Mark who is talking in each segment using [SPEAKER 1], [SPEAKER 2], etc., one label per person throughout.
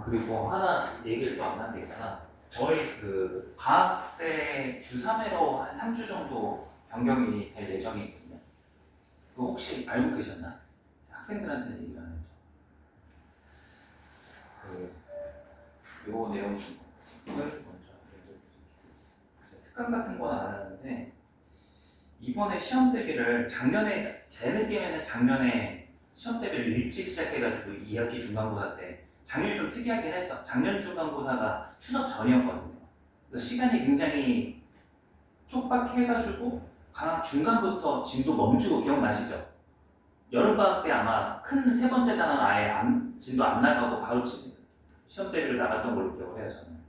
[SPEAKER 1] 그리고 하나 얘기를 또 안 한 게 있잖아. 저희 그 방학 때 주 3회로 한 3주 정도 변경이 될 예정이거든요. 그거 혹시 알고 계셨나? 학생들한테는 얘기를 안 했죠. 요 내용 을 먼저 알려드릴게요. 특강 같은 건 안 하는데 이번에 시험 대비를 작년에 제 느낌에는 작년에 시험 대비를 일찍 시작해가지고 2학기 중간고사 때 작년이 좀 특이하긴 했어. 작년 중간고사가 추석 전이었거든요. 그래서 시간이 굉장히 촉박해가지고 방학 중간부터 진도 멈추고 기억나시죠? 여름방학 때 아마 큰 세 번째 단원 아예 진도 안 나가고 바로 시험 대비를 나갔던 걸로 기억을 해요, 저는.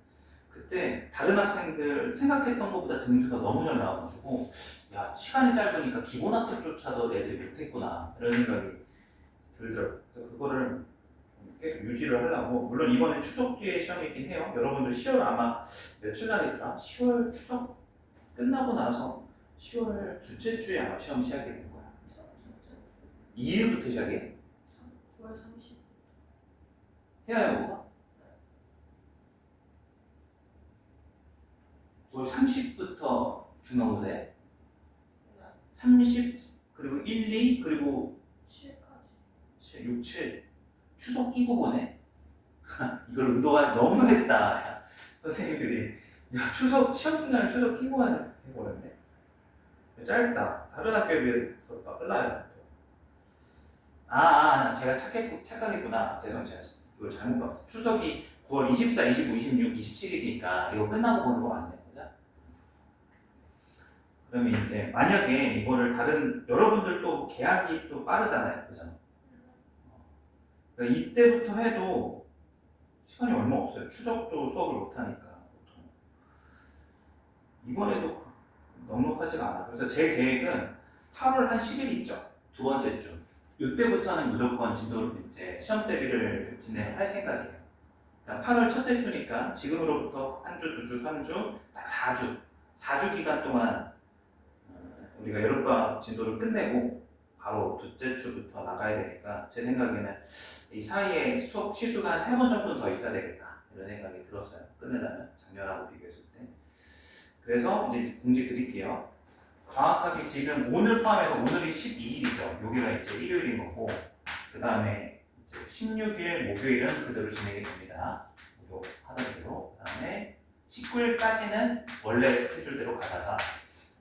[SPEAKER 1] 그때 다른 학생들 생각했던 것보다 등수가 너무 잘 나와가지고 야, 시간이 짧으니까 기본 학습조차도 애들이 못했구나 이런 생각이 들더라고요. 그래서 그거를 계속 유지를 하려고, 물론 이번에 추석 뒤에 시험이긴 해요. 여러분들 10월 아마 며칠 날이더라? 10월 추석 끝나고 나서 10월 둘째 주에 아마 시험 시작이 될 거야. 2일부터 시작해?
[SPEAKER 2] 9월 30일.
[SPEAKER 1] 해야 해요, 9월 30부터 중간고사에 30 그리고 1, 2 그리고
[SPEAKER 2] 7까지.
[SPEAKER 1] 6, 7 추석 끼고 보네. 이걸 의도가 너무했다. 선생님들이 야, 추석 시험 기간을 추석 끼고 해버렸네. 짧다. 다른 학교에 비해서 빨라요. 제가 착각했구나. 제가 이걸 잘못 봤어. 추석이 9월 24, 25, 26, 27일이니까 이거 끝나고 보는 거 맞네, 그죠? 그러면 이제 만약에 이거를 다른 여러분들도 계약이 또 빠르잖아요, 그죠? 그러니까 이때부터 해도 시간이 얼마 없어요. 추석도 수업을 못 하니까 보통. 이번에도 넉넉하지가 않아. 그래서 제 계획은 8월 한 10일 있죠. 두 번째 주. 이때부터는 무조건 진도를 이제 시험 대비를 진행할 생각이에요. 그러니까 8월 첫째 주니까 지금으로부터 한 주, 두 주, 3주, 딱 4주. 4주 기간 동안 우리가 여름방학 진도를 끝내고 바로 둘째 주부터 나가야 되니까 제 생각에는 이 사이에 수업 시수가 한 3번 정도 더 있어야 되겠다 이런 생각이 들었어요. 끝내려면 작년하고 비교했을 때. 그래서 이제 공지 드릴게요. 정확하게 지금 오늘 포함해서 오늘이 12일이죠. 여기가 이제 일요일인 거고, 그 다음에 이제 16일 목요일은 그대로 진행이 됩니다. 요 하던 대로. 그 다음에 19일까지는 원래 스케줄대로 가다가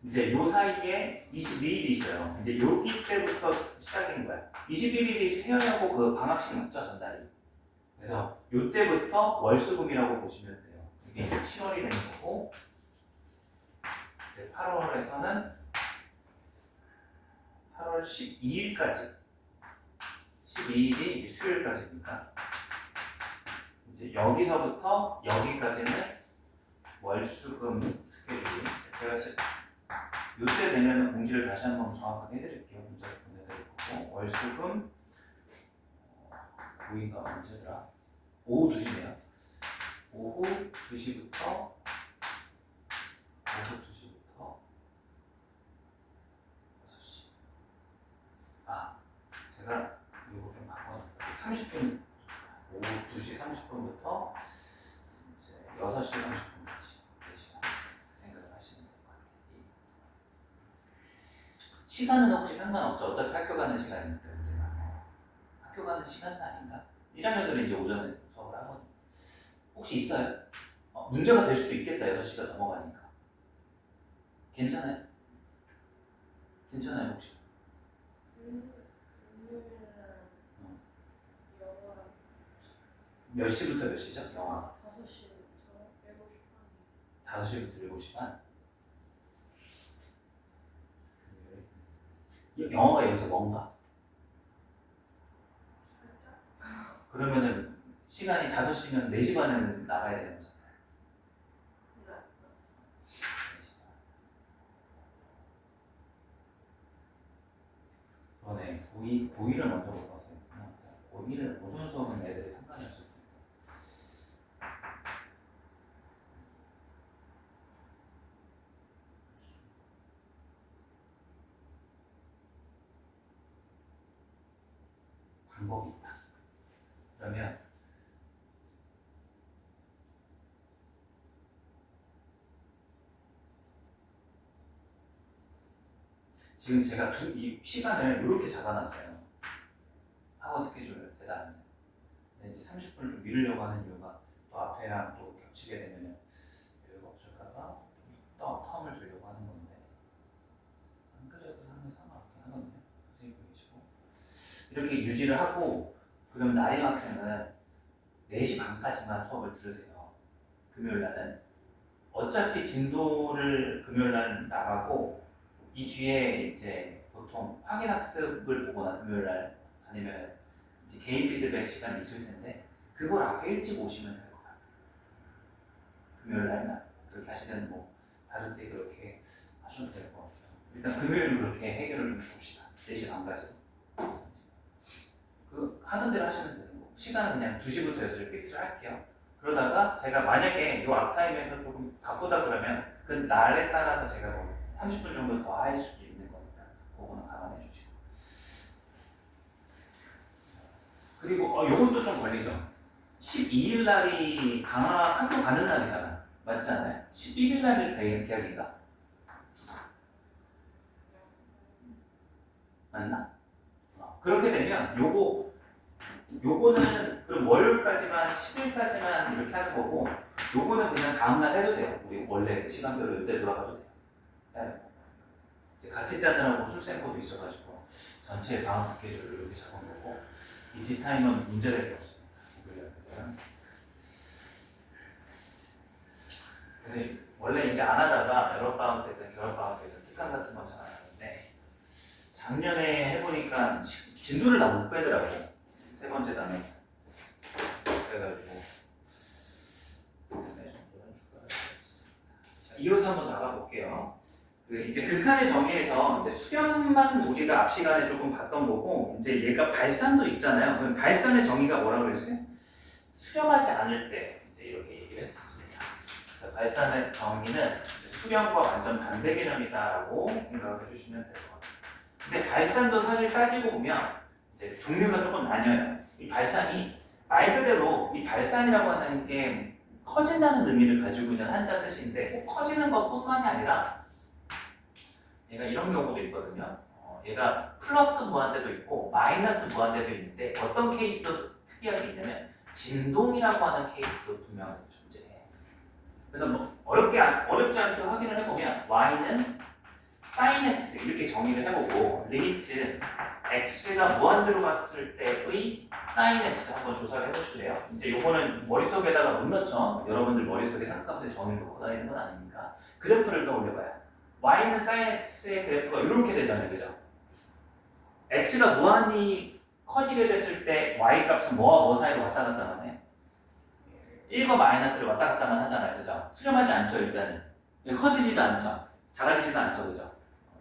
[SPEAKER 1] 이제 요 사이에 22일이 있어요. 이제 여기 때부터 시작인 거야. 21일이 퇴원하고 그 방학식 맞죠, 전날이. 그래서 요 때부터 월수금이라고 보시면 돼요. 이게 이제 7월이 되는 거고, 이제 8월에서는 8월 12일까지 12일이 이제 수요일까지니까 이제 여기서부터 여기까지는 월수금 스케줄이 제가 요때 되면 공지를 다시 한번 정확하게 해드릴게요. 문자를 보내드릴 거고 월수금 모의가 언제더라? 오후 2시네요. 오후 2시부터 제가 이거 좀 바꿔서 30분 오후 2시 30분부터 이제 6시 30분까지 4시간 생각을 하시면 될 것 같아요. 시간은 혹시 상관없죠? 어차피 학교 가는 시간이니까. 학교 가는 시간은 아닌가? 1학년들은 이제 오전에 수업을 하거든요. 혹시 있어요? 문제가 될 수도 있겠다. 6시가 넘어가니까. 괜찮아요? 괜찮아요 혹시? 몇 시부터 몇 시죠? 영화가?
[SPEAKER 2] 5시부터 7시 반.
[SPEAKER 1] 5시부터 7시 반? 영화가 여기서 뭔가? 그러면은 시간이 5시면 4시 반에는 나가야 되는 거잖아요. 그러네. 고2를 먼저 못 봤어요. 고2는 오전 수업은 애들이 상관이 없을 텐데. 방법이 있다. 그러면 지금 제가 이 시간을 이렇게 잡아놨어요. 학원 스케줄에다. 근데 이제 30분을 좀 미루려고 하는 이유가 또 앞에랑 또 겹치게 되면 여유가 없을까봐 또 텀을 두려고 하는 건데 안 그래도 하면 상관없긴 하거든요. 선생님 보이시고 이렇게 유지를 하고 그럼 나림 학생은 4시 반까지만 수업을 들으세요. 금요일 날은 어차피 진도를 금요일 날 나가고 이 뒤에 이제 보통 확인 학습을 보거나 금요일 날 아니면 이제 개인 피드백 시간이 있을 텐데 그걸 앞에 일찍 오시면 될 것 같아요. 금요일 날만 그렇게 하시든 뭐 다른 때 그렇게 하셔도 될 것 같아요. 일단 금요일은 그렇게 해결을 좀 봅시다. 4시 반까지. 그 하던 대로 하시면 되는 거고 시간은 그냥 2시부터 6시 픽스를 할게요. 그러다가 제가 만약에 이 앞타임에서 조금 바꾸다 그러면 그 날에 따라서 제가 뭐 30분 정도 더 할 수도 있는 거니까 그거는 감안해 주시고 그리고 요것도 좀 걸리죠. 12일 날이 방학 학교 가는 날이잖아. 맞지 않아요? 11일 날이 개학인가? 맞나? 그렇게 되면 요거는 그럼 월요일까지만 10일까지만 이렇게 하는 거고 요거는 그냥 다음날 해도 돼요. 우리 원래 시간대로 이때 돌아가도 돼요. 네. 이제 같이 짜느라고 술생고도 있어가지고 전체 방학 스케줄을 이렇게 잡은 거고 이 뒷타임은 문제될 게 없습니다. 그래서 원래 이제 안 하다가 여름방학 때든 겨울방학 때든 특강 같은 건 잘 안 하는데 작년에 해보니까 진도를 다 못 빼더라고. 세 번째 단원. 그래가지고 네, 정도는 추가하겠습니다. 자, 이어서 한번 나가볼게요. 이제 극한의 정의에서 이제 수렴만 우리가 앞 시간에 조금 봤던 거고 이제 얘가 발산도 있잖아요. 그럼 발산의 정의가 뭐라고 그랬어요? 수렴하지 않을 때 이제 이렇게 얘기를 했었습니다. 그래서 발산의 정의는 수렴과 완전 반대 개념이다라고 생각을 해주시면 될 것 같아요. 근데 발산도 사실 따지고 보면 이제 종류가 조금 나뉘어요. 이 발산이 말 그대로 이 발산이라고 하는 게 커진다는 의미를 가지고 있는 한자 뜻인데 꼭 커지는 것뿐만이 아니라 얘가 이런 경우도 있거든요. 얘가 플러스 무한대도 있고 마이너스 무한대도 있는데 어떤 케이스도 특이하게 있냐면 진동이라고 하는 케이스도 분명히 존재해요. 그래서 뭐 어렵지 않게 확인을 해보면 y는 sin x 이렇게 정의를 해보고 리미트 x가 무한대로 갔을 때의 sin x 한번 조사를 해보실래요? 이제 요거는 머릿속에다가 못 넣죠. 여러분들 머릿속에 삼각함수의 정의를 놓고 다니는 건 아니니까 그래프를 떠올려봐요. y는 sin x의 그래프가 이렇게 되잖아요. 그죠? x가 무한히 커지게 됐을 때 y 값은 뭐와 뭐 사이로 왔다 갔다 하네. 1과 마이너스를 왔다 갔다만 하잖아요. 그죠? 수렴하지 않죠. 일단은. 커지지도 않죠. 작아지지도 않죠. 그죠?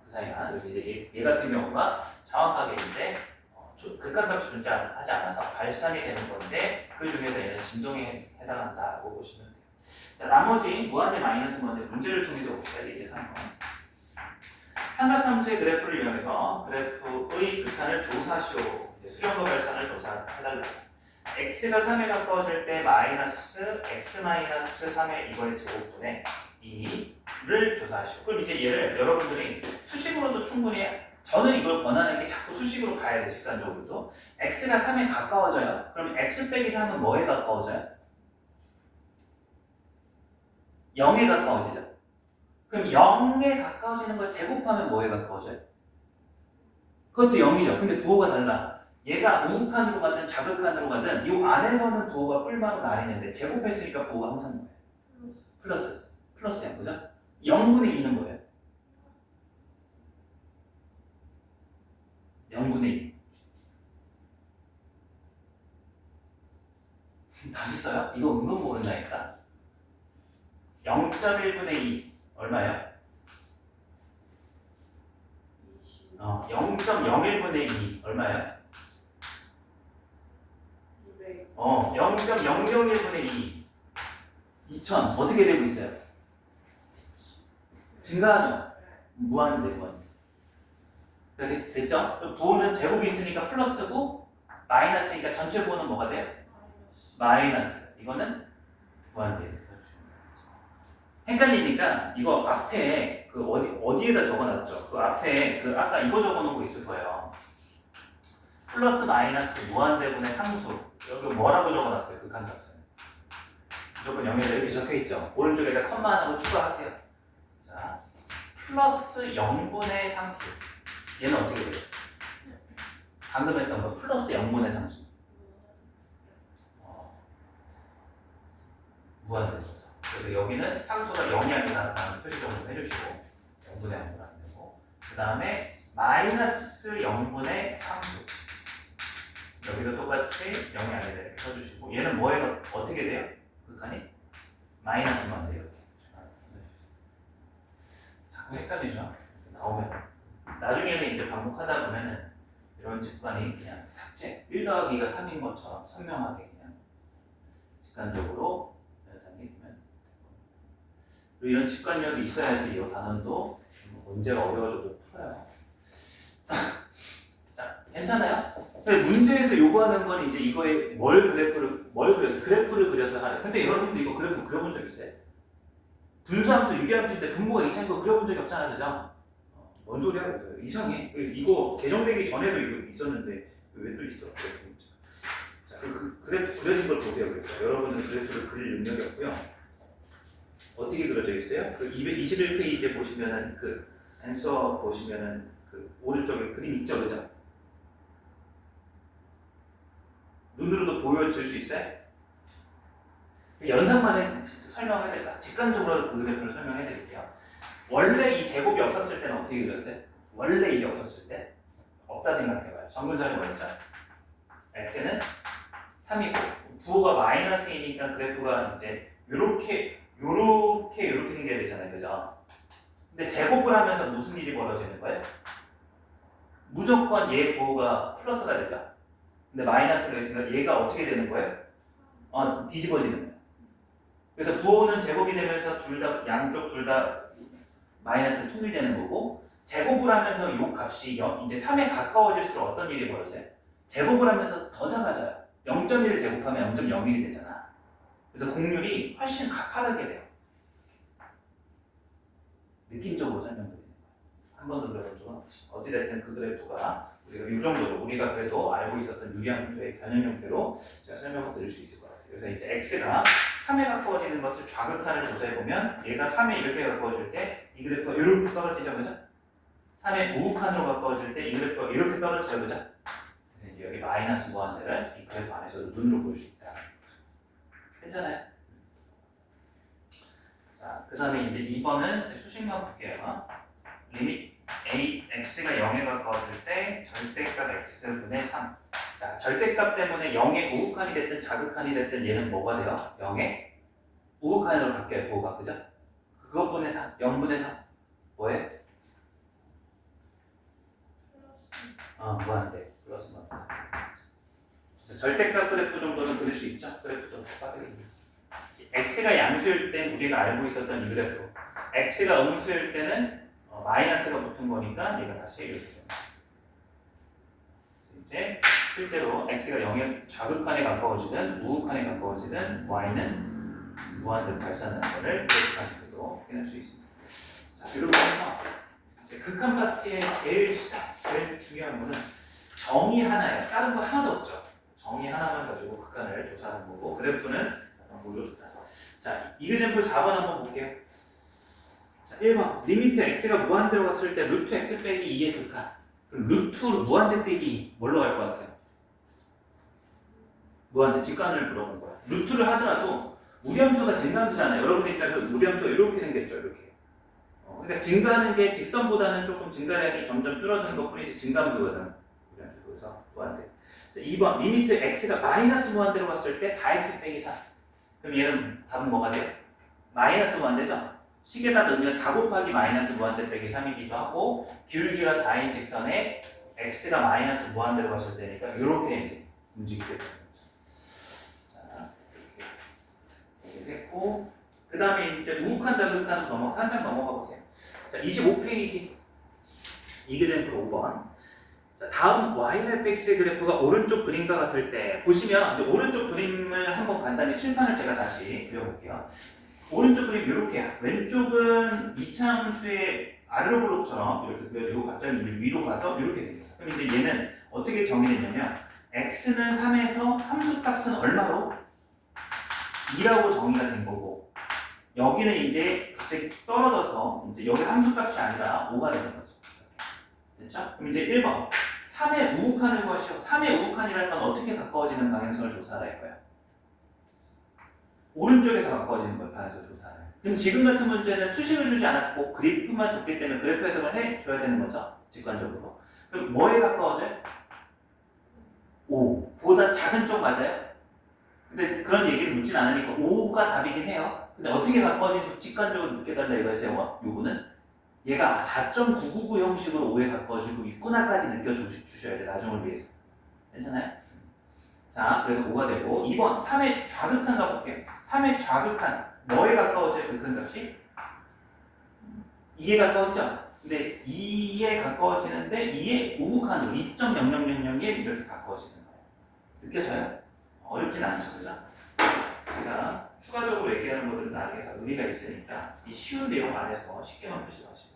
[SPEAKER 1] 그 사이가. 그래서 이제 얘 같은 경우가 정확하게 이제 극한값이 존재하지 않아서 발산이 되는 건데 그 중에서 얘는 진동에 해당한다고 보시면 돼요. 자, 나머지 무한대 마이너스 무한대 문제를 통해서 봅시다. 이제 3번. 삼각함수의 그래프를 이용해서 그래프의 극한을 조사시오. 수렴과 발산을 조사해달라. x가 3에 가까워질 때 마이너스 x 마이너스 3의 이거의 제곱분의 2를 조사하시오. 그럼 이제 얘를 여러분들이 수식으로도 충분히 저는 이걸 권하는 게 자꾸 수식으로 가야 돼. 시간적으로도 x가 3에 가까워져요. 그럼 x 빼기 3은 뭐에 가까워져요? 0에 가까워지죠. 그럼 0에 가까워지는 걸 제곱하면 뭐에 가까워져요? 그것도 0이죠. 근데 부호가 달라. 얘가 우극한으로 가든 자극한으로 가든 이 안에서는 부호가 뿔마로 나뉘는데 제곱했으니까 부호가 항상 뭐예요? 플러스야. 그죠? 0분의 2는 뭐예요? 0분의 2. 다 썼어요? 이거 은근 모른다니까. 0.1분의 2 얼마예요? 0.01분의 2 얼마예요?
[SPEAKER 2] 200.
[SPEAKER 1] 0.001분의 2 2000 어떻게 되고 있어요? 증가하죠? 무한대 무한. 됐죠? 부호는 제곱이 있으니까 플러스고 마이너스니까 전체 부호는 뭐가 돼요? 마이너스. 이거는 무한대. 헷갈리니까 이거 앞에 그 어디에다 적어놨죠? 그 앞에 그 아까 이거 적어놓은 거 있을 거예요. 플러스 마이너스 무한대분의 상수. 여기 뭐라고 적어놨어요? 극한값은. 무조건 0이다 이렇게 적혀있죠. 오른쪽에다 컴마 하나 추가하세요. 자, 플러스 0분의 상수. 얘는 어떻게 돼요? 방금 했던 거 플러스 0분의 상수. 무한대죠. 그래서 여기는 상수가 0이 아니라는 표시 정도 해주시고 0분의 0은 안 되고 그 다음에 마이너스 0분의 상수. 여기도 똑같이 0이 아니다 이렇게 써주시고 얘는 뭐예요? 어떻게 돼요? 극한이? 마이너스만 돼요. 자꾸 헷갈리죠? 나오면 나중에는 이제 반복하다 보면은 이런 직관이 그냥 탑재 1 더하기가 3인 것처럼 선명하게 그냥 직관적으로 연상이 되면 그리고 이런 직관력이 있어야지 이 단원도 문제가 어려워져도 풀어요. 자, 괜찮아요? 근데 문제에서 요구하는 건 이제 이거에 뭘 그려서 그래프를 그려서 하래. 근데 여러분들 이거 그래프 그려본 적 있어요? 분수함수, 유리함수일 때 분모가 이차인 거 그려본 적이 없잖아요, 그죠? 뭔 소리야? 이상해. 이거 개정되기 전에도 이거 있었는데 왜 또 있어? 자, 그 그래프 그려진 걸 보세요. 그래서 여러분은 그래프를 그릴 능력이 없고요. 어떻게 그려져 있어요? 그 221페이지에 보시면은 그 앤서 보시면은 그 오른쪽에 그림 있죠, 그죠? 눈으로도 보여줄 수 있어요? 연산만 설명해야 될까? 직관적으로 그 그래프를 설명해 드릴게요. 원래 이 제곱이 없었을 때는 어떻게 그렸어요? 원래 이게 없었을 때? 없다 생각해봐요. 정근선이 뭐였죠? x는 3이고 부호가 마이너스이니까 그래프가 이제 요렇게 생겨야 되잖아요. 그죠? 근데 제곱을 하면서 무슨 일이 벌어지는 거예요? 무조건 얘 부호가 플러스가 되죠. 근데 마이너스가 있으니까 얘가 어떻게 되는 거예요? 뒤집어지는 거예요. 그래서 부호는 제곱이 되면서 양쪽 둘 다 마이너스 통일되는 거고 제곱을 하면서 요 값이 이제 3에 가까워질수록 어떤 일이 벌어져요? 제곱을 하면서 더 작아져요. 0.1을 제곱하면 0.01이 되잖아. 그래서 공률이 훨씬 가파르게 돼요. 느낌적으로 설명드리는 거예요. 한 번도 그려본 적은 없지. 어찌됐든 그 그래프가 우리가 이 정도로 우리가 그래도 알고 있었던 유리함수의 변형 형태로 제가 설명을 드릴 수 있을 것 같아요. 그래서 이제 x가 3에 가까워지는 것을 좌극한을 조사해보면 얘가 3에 이렇게 가까워질 때 이 그래프가 이렇게 떨어지죠, 그죠? 3에 우극한으로 가까워질 때 이 그래프가 이렇게 떨어지죠, 그죠? 이제 여기 마이너스 무한대를 이 그래프 안에서도 눈으로 볼 수 있다. 괜찮아요? 자, 그 다음에 이제 2번은 수식만 볼게요. 리밋 x가 0에 가까워질 때 절대값 x분의 3. 자, 절대값 때문에 0의 우극한이 됐든 자극한이 됐든 얘는 뭐가 돼요? 0의 우극한으로 바뀌어요, 부호가. 그죠? 그것분의 3, 0분의 3. 뭐예요? 무한대. 플러스 무한대. 절대값 그래프 정도는 그릴 수 있죠? 그래프도 빠르게. x가 양수일 땐 우리가 알고 있었던 이 그래프. x가 음수일 때는 마이너스가 붙은 거니까 얘가 다시 이렇게 됩니다. 이제 실제로 x가 0의 좌극한에 가까워지든 우극한에 가까워지든 y는 무한대로 발산하는 것을 그래프상으로 확인할 수 있습니다. 자, 이렇게 해서 이제 극한 파트의 제일 중요한 거는 정의 하나예요. 다른 거 하나도 없죠. 정의 하나만 가지고 극한을 조사하는 거고 그래프는 모조수다. 자, 이그젠플 4번 한번 볼게요. 자, 1번 리미트 x가 무한대로 갔을 때 루트 x 빼기 2의 극한. 그럼 루트 무한대 빼기 2 뭘로 갈 것 같아요? 무한대 직관을 물어본 거야. 루트를 하더라도 무리함수가 증가함수잖아요. 여러분의 입장에서 무리함수가 이렇게 생겼죠. 이렇게. 그러니까 증가하는 게 직선보다는 조금 증가량이 점점 줄어드는 것 뿐이지 증가함수거든. 무리함수. 그래서 무한대. 자, 2번 리미트 x가 마이너스 무한대로 갔을 때 4x 빼기 3. 그럼 얘는 답은 뭐가 돼요? 마이너스 무한대죠? 식에다 넣으면 4 곱하기 마이너스 무한대 빼기 3이기도 하고 기울기가 4인 직선에 x가 마이너스 무한대로 갔을 때니까 이렇게 이제 움직이게 되는 거죠. 자, 이렇게 됐고 그 다음에 이제 우극한 자극한 산장 넘어가 보세요. 자, 25페이지 이그젠플 5번. 자, 다음 yfx의 그래프가 오른쪽 그림과 같을 때 보시면 이제 오른쪽 그림을 한번 간단히 칠판을 제가 다시 그려볼게요. 오른쪽 그림 이렇게 왼쪽은 이차함수의 아래로 블록처럼 이렇게 그려지고 갑자기 이제 위로 가서 이렇게 됩니다. 그럼 이제 얘는 어떻게 정의됐냐면 x는 3에서 함수 값은 얼마로? 2라고 정의가 된 거고 여기는 이제 갑자기 떨어져서 이제 여기 함수 값이 아니라 5가 되는 거죠. 됐죠? 그럼 이제 1번 3의 우극한을 구하시오. 3의 우극한이라는 건 어떻게 가까워지는 방향성을 조사할 거예요? 오른쪽에서 가까워지는 거예요. 방향성 조사를. 그럼 지금 같은 문제는 수식을 주지 않았고 그래프만 줬기 때문에 그래프 해석을 해줘야 되는 거죠. 직관적으로. 그럼 뭐에 가까워져요? 5보다 작은 쪽 맞아요? 근데 그런 얘기를 묻진 않으니까 5가 답이긴 해요. 근데 어떻게 가까워지는지 직관적으로 느껴달라 이거죠. 요거는 얘가 4.999 형식으로 5에 가까워지고 있구나까지 느껴주셔야 돼. 나중을 위해서. 괜찮아요? 자, 그래서 5가 되고 2번 3의 좌극한 가볼게요. 3의 좌극한 뭐에 가까워져요? 극한 값이? 2에 가까워지죠? 근데 2에 가까워지는데 2의 우극한으로 2.0000에 이렇게 가까워지는 거예요. 느껴져요? 어렵진 않죠, 그죠? 제가 추가적으로 얘기하는 것들은 나중에 다 의미가 있으니까 이 쉬운 내용 안에서 쉽게만 표시하시고.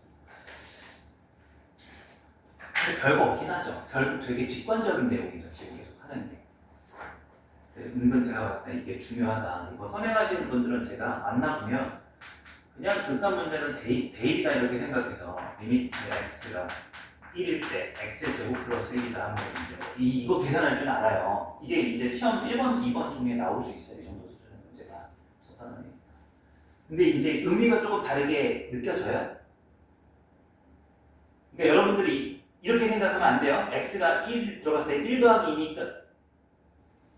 [SPEAKER 1] 근데 별거 없긴 하죠. 결국 되게 직관적인 내용이죠, 지금 계속 하는 게. 은근 제가 봤을 때 이게 중요하다. 이거 선행하시는 분들은 제가 만나보면 그냥 극한 문제는 대입이다 이렇게 생각해서 리미트 x가 1일 때 x의 제곱 플러스 1이다 하면 이제 이거 계산할 줄 알아요. 이게 이제 시험 1번, 2번 중에 나올 수 있어요. 이 정도 수준의 문제가 적당한 거니까. 근데 이제 의미가 조금 다르게 느껴져요. 그러니까 여러분들이 이렇게 생각하면 안 돼요. x가 1 들어갔을 때 1 더하기 2니까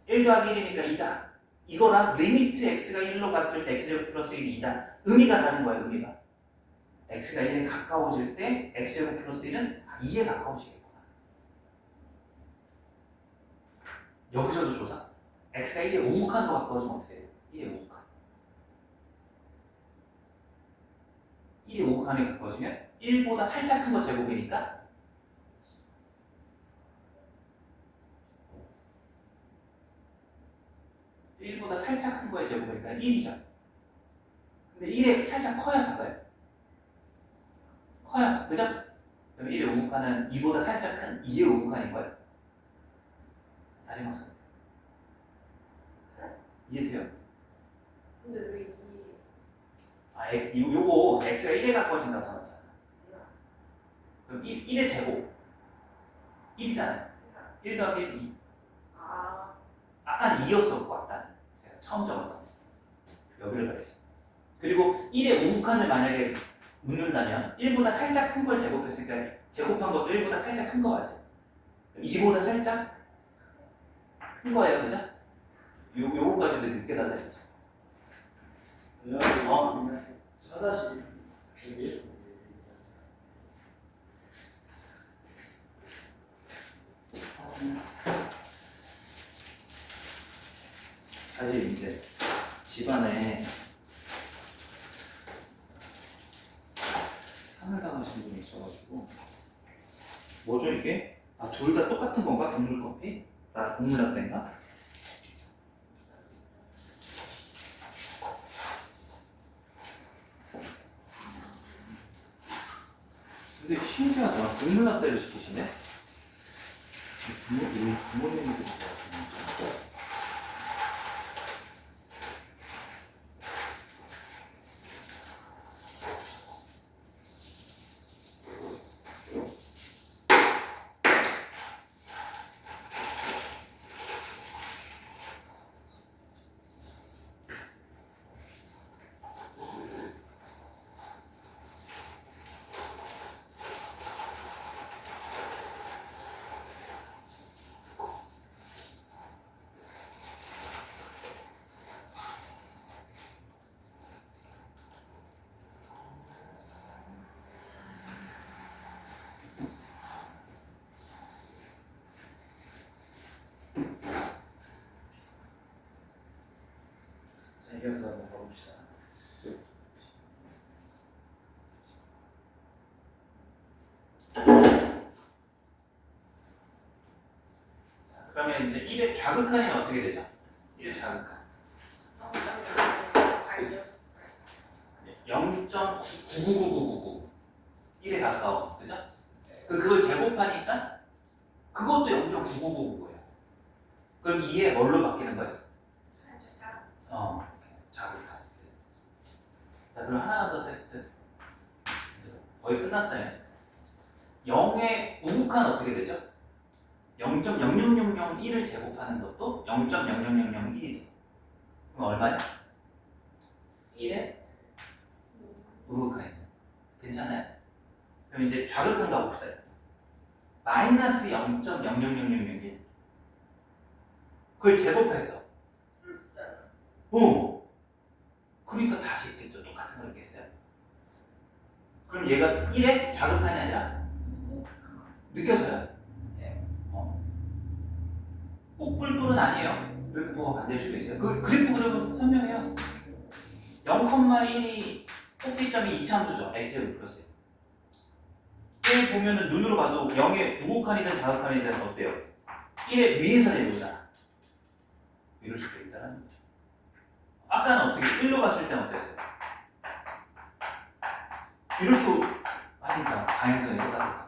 [SPEAKER 1] 1 더하기 1이니까 2다. 이거랑 리미트 x가 1로 갔을 때 x제곱 플러스 1이 2다. 의미가 다른 거예요. 의미가. x가 1에 가까워질 때 x제곱 플러스 1은 2에 가까워지겠구나. 여기서도 조사. x가 1에 우극한으로 가까워지면 어떻게 돼요? 1에 우극한. 1에 우극한에 가까워지면 1보다 살짝 큰 거 제곱이니까 1보다 살짝 큰 거의 제곱이니까 1이죠. 근데 1에 살짝 커야 작아요? 커요. 그죠? 그럼 1의 우극한은 2보다 살짝 큰 2의 우극한인 거예요. 다른 방송. 이해돼요?
[SPEAKER 2] 근데 왜 이?
[SPEAKER 1] 요거 x가 1에 가까워진다고 써놨잖아. 그럼 1의 제곱 1이잖아요. 1 더하기 1, 2.
[SPEAKER 2] 아,
[SPEAKER 1] 아까는 2였었고 아까는 제가 처음 적었던 거. 여기를 봐야지. 그리고 1의 우극한을 만약에 묻는다면 1보다 살짝 큰 걸 제곱했으니까 제곱한 것도 1보다 살짝 큰 거 맞아요. 2보다 살짝 큰 거예요, 그죠? 요거까지도 느껴달라 했죠.
[SPEAKER 3] 사다시 이게
[SPEAKER 1] 사실 이제 집안에 상을 당하신 분이 있어가지고 뭐죠 이게? 아, 둘 다 똑같은 건가? 국물 커피? 나 국물 라떼인가? 근데 신기하다. 국물 라떼를 시키시네? 부모님이 드실 것 같은데. 이어서 한번 가봅시다. 자, 그러면 이제 1의 좌극한이 어떻게 되죠? 1의 좌극한.
[SPEAKER 2] 알죠?
[SPEAKER 1] 0.99999 1에 가까워. 그죠? 그걸 제곱하니까 그것도 0.9999예요. 그럼 2에 뭘로 바뀌는 거예요? 자극한. 자, 그럼 하나 더 테스트. 거의 끝났어요. 0의 우극한 어떻게 되죠? 0.00001을 제곱하는 것도 0.00001이죠. 그럼 얼마야? 1의 우극한이네. 괜찮아요? 그럼 이제 좌극한 가봅시다. 마이너스 0.00001. 그걸 제곱했어. 오! 그러니까 다시 있겠죠. 똑같은 걸 했겠어요. 그럼 얘가 1의 좌극한이 아니라 느껴져요. 꼭 뿔뿔은 아니에요. 이렇게 뭐가 반대일 수도 있어요. 그 그래프 그려면 선명해요. 0,1이 꼭지점이 이차함수죠. x제곱 플러스 1 보면은 눈으로 봐도 0의 우극한이든 좌극한이든 어때요? 1의 위에서 내려오잖아. 이럴 수도 있다는 거죠. 아까는 어떻게 1로 갔을 때는 어땠어요? 이렇게 하니까 방향성이 다르다.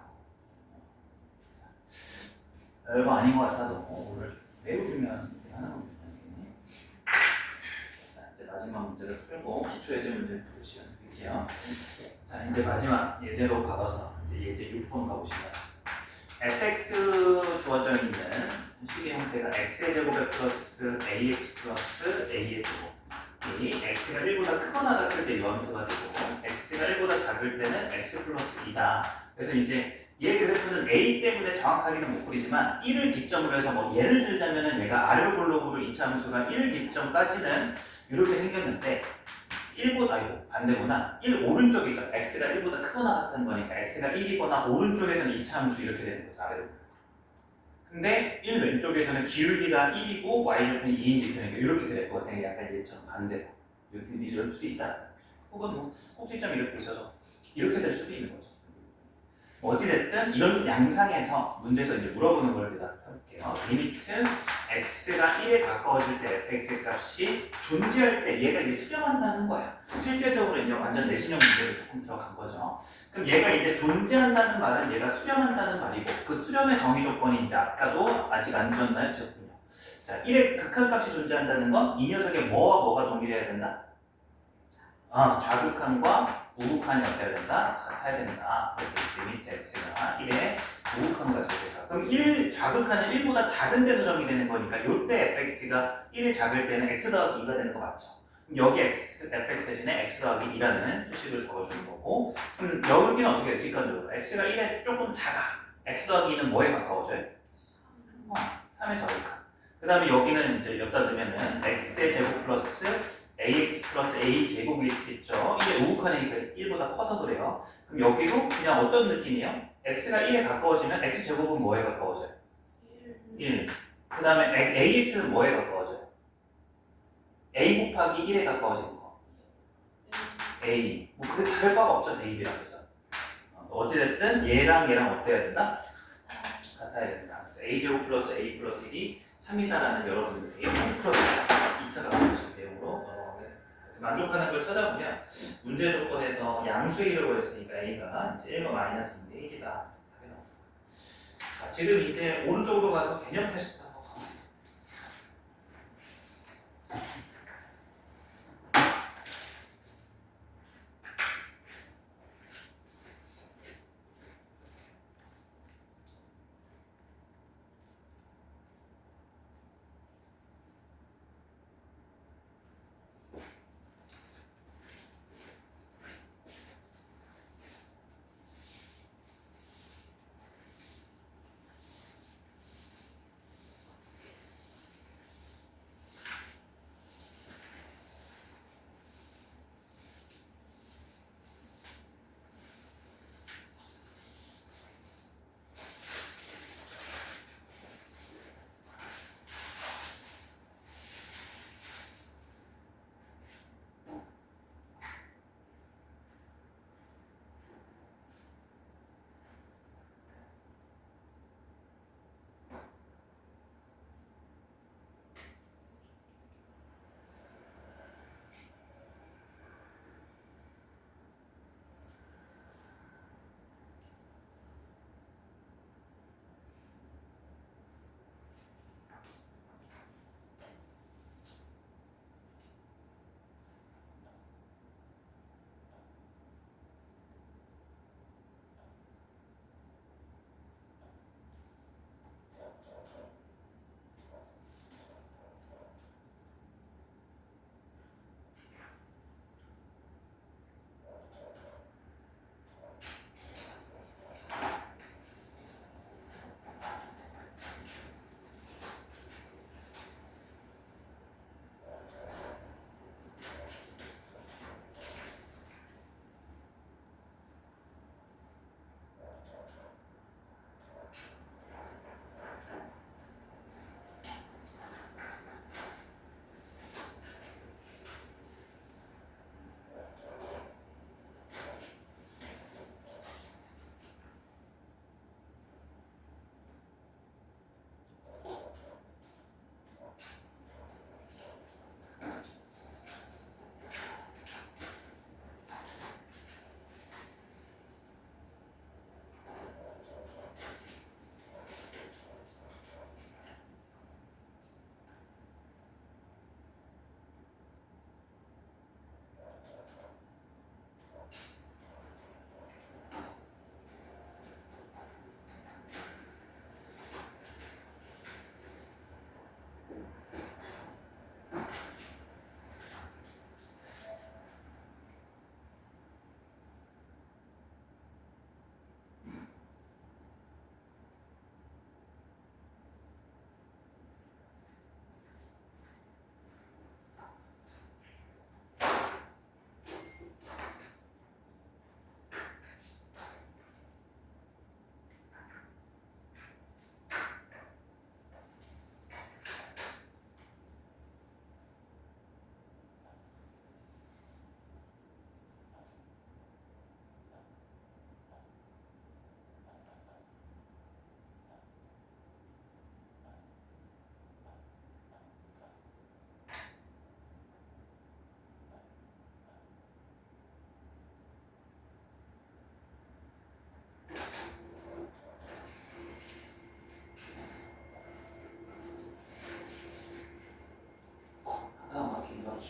[SPEAKER 1] 별거 아닌 것 같아도 오늘 매우 중요한 문제 하나 겁니다. 자, 이제 마지막 문제를 풀고 기초 예제 문제를 풀 시간 드릴게요. 자, 이제 마지막 예제로 가봐서 이제 예제 6번 가보시면 fx 주어져 있는 식의 형태가 x의 제곱에 플러스 ax 플러스 a의 제곱 이 x가 1보다 크거나 같을 때 요함수가 되고 x가 1보다 작을 때는 x 플러스 2다. 그래서 이제 얘 그래프는 a 때문에 정확하게는 못 그리지만 1을 기점으로 해서 뭐 예를 들자면은 얘가 아래로 볼록으로 2차 함수가 1 기점까지는 이렇게 생겼는데 1보다 아니고 반대구나. 1 오른쪽이죠. x가 1보다 크거나 같은 거니까 x가 1이거나 오른쪽에서는 2차 함수 이렇게 되는 거죠. 아래로. 근데 1 왼쪽에서는 기울기가 1이고 y절편이 2인지 있으니까 이렇게 될 것 같아요. 약간 얘처럼 반대로. 이렇게 이럴 수 있다. 혹은 뭐 꼭지점이 이렇게 있어서 이렇게 될 수도 있는 거죠. 어찌됐든 이런 양상에서 문제에서 이제 물어보는 걸 대답해볼게요. 리미트 x가 1에 가까워질 때 fx의 값이 존재할 때 얘가 이제 수렴한다는 거야. 실제적으로 이제 완전 내신형 문제로 조금 들어간 거죠. 그럼 얘가 이제 존재한다는 말은 얘가 수렴한다는 말이고 그 수렴의 정의 조건이 이제 아까도 아직 안 줬나요? 줬군요. 자, 1의 극한값이 존재한다는 건 이 녀석의 뭐와 뭐가 동일해야 된다? 좌극한과 우극한이 어때야 된다? 같아야 된다. 그래서 리미트 x가 1의 우극한 값을 해서 그럼 1 좌극한은 1보다 작은 데서 정의되는 거니까 이때 fx가 1이 작을 때는 x 더하기 2가 되는 거 맞죠? 그럼 여기 fx 대신에 x 더하기 2라는 수식을 적어주는 거고 그럼 여기는 어떻게 해요? 직관적으로 x가 1에 조금 작아. x 더하기 2는 뭐에 가까워져요? 3의 좌극한. 그 다음에 여기는 이제 여기다 넣으면은 x의 제곱 플러스 ax 플러스 a 제곱이 있겠죠. 이게 우극한이니까 1보다 커서 그래요. 그럼 여기도 그냥 어떤 느낌이에요? x가 1에 가까워지면 x 제곱은 뭐에 가까워져요? 1. 그 다음에 ax는 뭐에 가까워져요? a 곱하기 1에 가까워지는 거. a. 뭐 그게 다를 바가 없죠. 대입이라 그래서. 어찌됐든 얘랑 어때야 된다? 같아야 된다. 그래서 a 제곱 플러스 a 플러스 1이 3이다라는 여러분들이 3 플러스 2차가 나오실 내용으로 만족하는 걸 찾아보면 문제 조건에서 양수이라고 했으니까 a가 이제 1과 마이너스인데 1이다. 자, 지금 이제 오른쪽으로 가서 개념 테스트 한번 가보세요.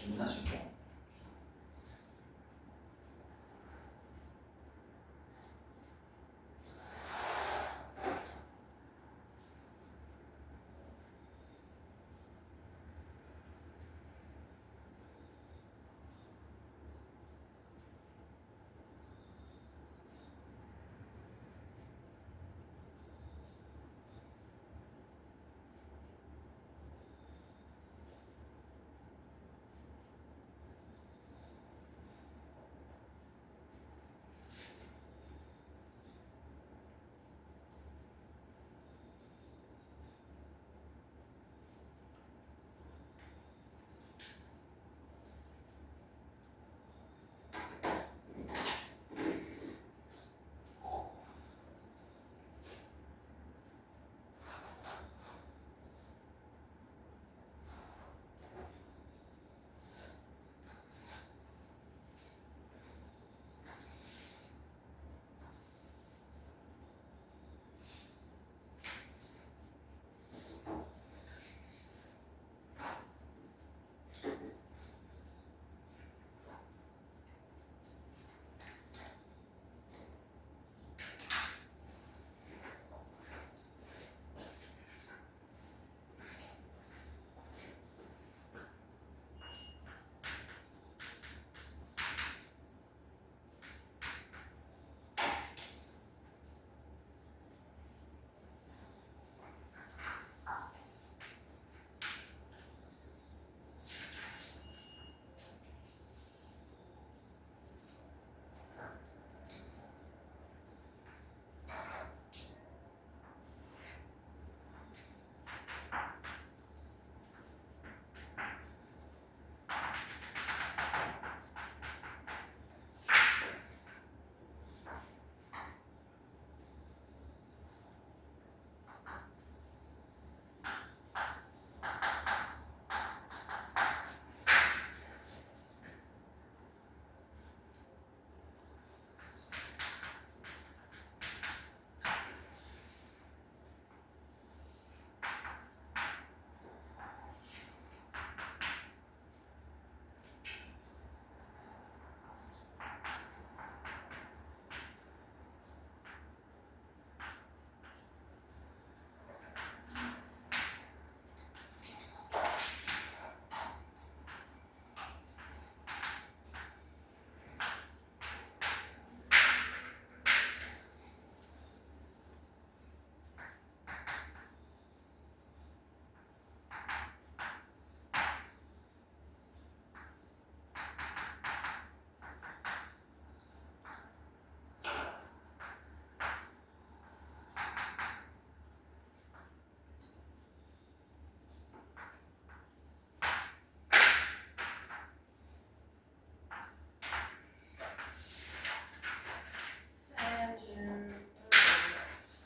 [SPEAKER 1] 주문하시고.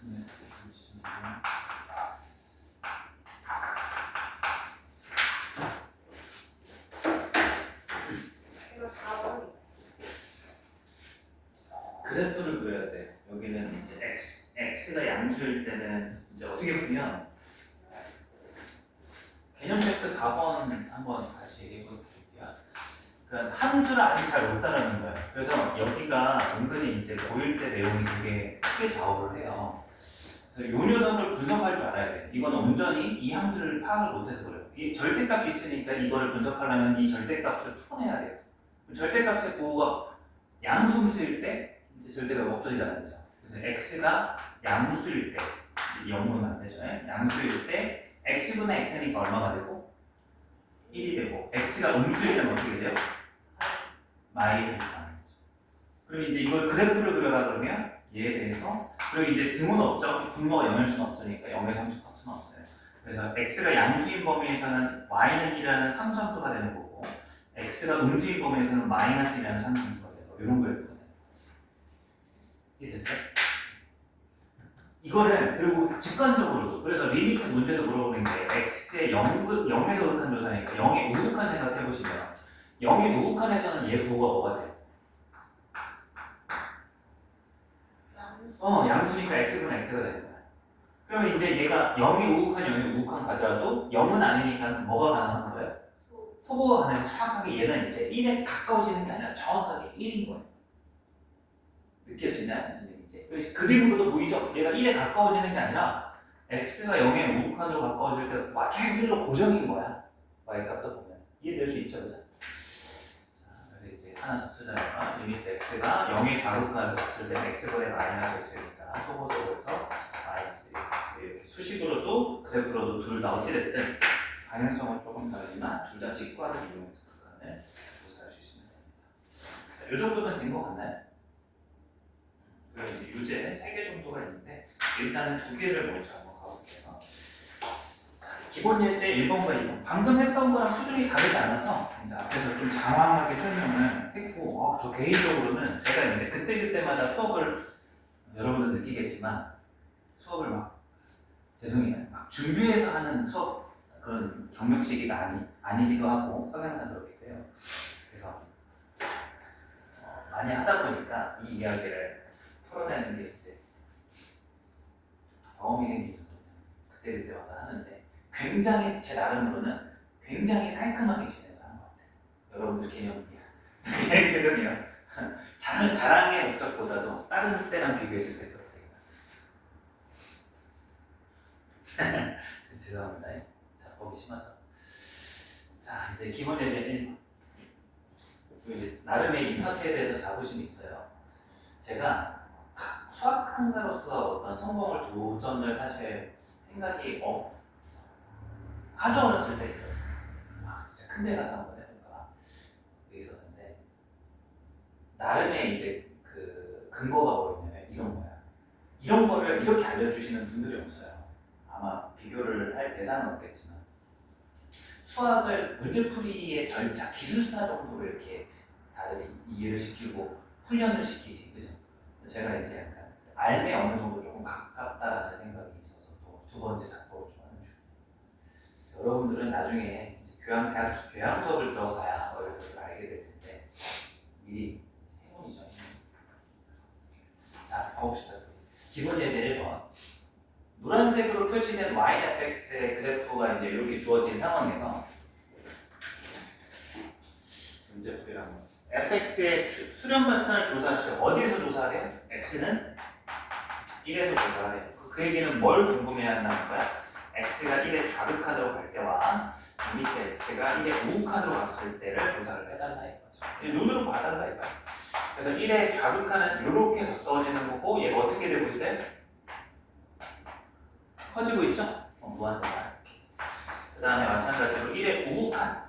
[SPEAKER 1] 네, 잠시만요.
[SPEAKER 2] 이거 4번이.
[SPEAKER 1] 그래프를 그려야 돼. 여기는 이제 x가 양수일 때는 이제 어떻게 보면 개념 체크 4번 한번 다시 얘기해 볼게요. 그러니까 함수를 아직 잘 못 따르는 거예요. 그래서 여기가 은근히 이제 고1 때 내용이 되게 크게 좌우를 해요. 그래서 요 녀석을 분석할 줄 알아야 돼. 이건 온전히 이 함수를 파악을 못해서 그래요. 이 절대값이 있으니까 이거를 분석하려면 이 절대값을 풀어내야 돼요. 절대값의 구호가 양수일 때 이제 절대값이 없어지잖아요. 그죠? 그래서 x가 양수일 때 0은 안 되죠. 양수일 때 x분의 x니까 얼마가 되고 1이 되고 x가 음수일 때는 어떻게 돼요? 마이너스 1. 그럼 이제 이걸 그래프를 그려라 그러면 얘에 대해서 그리고 이제 등은 없죠. 분모가 0일 수는 없으니까 0의 상수값 수는 없어요. 그래서 x가 양수인 범위에서는 y는 1이라는 상수함수가 되는 거고 x가 음수인 범위에서는 마이너스 1이라는 상수함수가 돼서 이런 그래프가 돼요. 이해됐어요? 이거를 그리고 직관적으로도 그래서 리미트 문제에서 물어보는 게 x의 0에서 극한 조사니까 0의 우극한 생각해 보시면 0의 우극한에서는 얘 부호가 뭐가 돼요? 양수니까 x분의 x가 되는 거야. 그러면 이제 얘가 0이 우극한 0이 우극한 가더라도 0은 아니니까 뭐가 가능한 거예요? 서부 안에서 정확하게 얘는 이제 1에 가까워지는 게 아니라 정확하게 1인 거예요. 느껴지나요? 무슨 얘기인지? 그래서 그림으로도 보이죠? 얘가 1에 가까워지는 게 아니라 x가 0의 우극한으로 가까워질 때 계속 1로 고정인 거야. y값도 보면. 이해될 수 있죠? 그죠? 자, 그래서 이제 하나 더 쓰자면 리미트 x가 0의 좌극한으로 갔을 때 x분의 마이너스 x니까 소고속에서 마이너스 이렇게 수식으로도 그래프로도 둘 다 어찌됐든 방향성은 조금 다르지만 둘 다 직관을 이용해서 극한을 조사할 수 있으면 됩니다. 자, 이 정도면 된 것 같나요? 그리고 이제 유제 3개 정도가 있는데 일단은 2개를 먼저 한번 가볼게요. 기본 예제 1번과 2번 방금 했던 거랑 수준이 다르지 않아서 이제 앞에서 좀 장황하게 설명을 했고 저 개인적으로는 제가 이제 그때그때마다 수업을 여러분들 느끼겠지만 수업을 죄송해요 막 준비해서 하는 수업 그런 경력시기가 아니기도 하고 성향상 그렇기도 해요. 그래서 많이 하다 보니까 이 이야기를 풀어내는 게 이제 경험이 생기면서 그때그때마다 하는데 굉장히 제 나름으로는 굉장히 깔끔하게 진행을 하는 것 같아요. 여러분들 개념이야. 죄송해요. 자랑의 목적보다도 다른 때랑 비교했을 때 그렇대요. 죄송합니다. 자법이 심하죠. 자 이제 기본 예제 1번. 이제 나름의 이 파트에 대해서 자부심이 있어요. 제가 수학 강사로서 어떤 성공을 도전을 하실 생각이 아주 어렸을 때 있었어요. 진짜 큰 데 가서 한번 해볼까 있었는데 나름의 이제 그 근거가 뭐였냐면 이런 거야. 이런 거를 이렇게 알려주시는 분들이 없어요. 아마 비교를 할 대상은 없겠지만 수학을 문제풀이의 절차, 기술사 정도로 이렇게 다들 이해를 시키고 훈련을 시키지, 그죠? 제가 이제 약간 알매 어느 정도 조금 가깝다라는 생각이 있어서 또 두 번째 작법을 좀 하는 중. 여러분들은 나중에 대학 교양 수업을 들어가야 어려움을 알게 될 텐데 미리 행운이죠. 자, 가봅시다. 기본 예제 1번. 노란색으로 표시된 yfx의 그래프가 이제 이렇게 주어진 상황에서 문제풀이라는 거. fx의 수렴 발산을 조사하시오. 어디에서 조사해요? x는 1에서 조사해요. 그 얘기는 뭘 궁금해야 한다는 거야? x가 1의 좌극한으로 갈 때와 밑에 x가 1의 우극한으로 갔을 때를 조사를 해달라 이거죠. 눈으로 봐달라 이거야. 그래서 1의 좌극한은 이렇게 가까워지는 거고 얘가 어떻게 되고 있어요? 커지고 있죠? 무한대가 이렇게. 그 다음에 마찬가지로 1의 우극한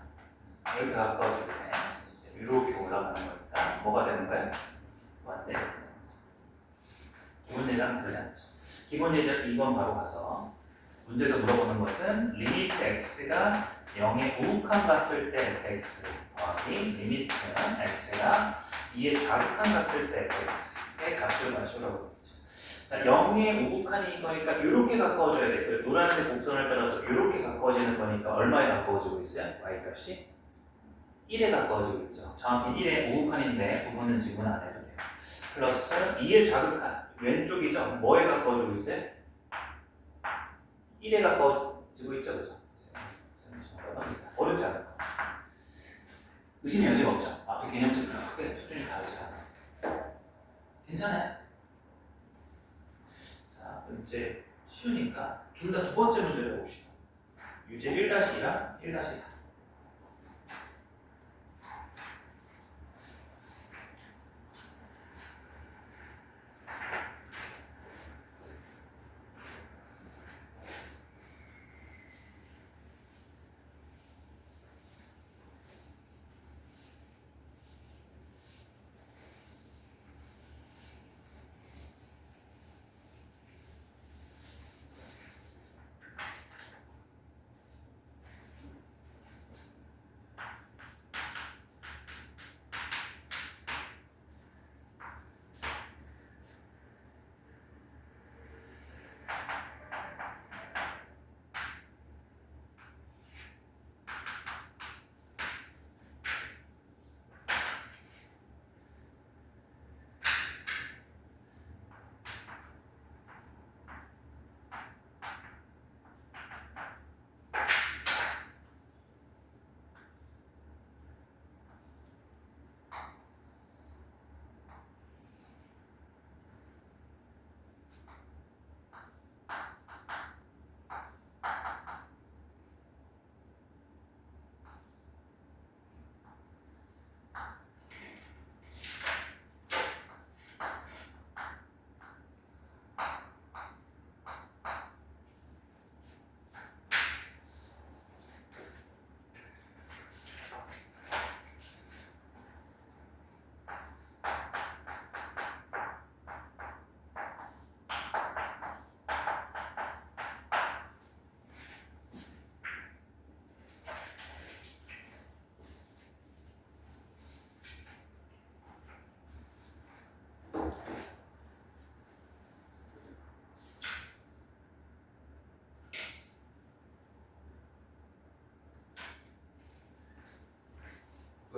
[SPEAKER 1] 이렇게 가까워지고 이렇게 올라가는 거니까 뭐가 되는 거예요? 무한대. 기본 예제랑 다르지 않죠. 기본 예제 2번 바로 가서 문제에서 물어보는 것은 리미트 x가 0의 우극한 갔을 때 x 더하기 리미트 x가 2의 좌극한 갔을 때 x의 값을 맞추라고 했죠. 자, 0의 우극한인 거니까 이렇게 가까워져야 돼. 노란색 곡선을 따라서 이렇게 가까워지는 거니까 얼마에 가까워지고 있어요? y값이 1에 가까워지고 있죠. 정확히 1의 우극한인데 부분은 지분 안 해도 돼요. 플러스 2의 좌극한 왼쪽이죠. 뭐에 가까워지고 있어요? 1에 가까워지고 있죠, 그죠? 어렵지 않을 거. 의심의 여지가 없죠. 앞에 개념 체크랑 크게 수준이 다르지 않아서. 괜찮아요? 자, 이제 쉬우니까 둘 다 두 번째 문제를 해봅시다. 유제 1-2랑 1-4.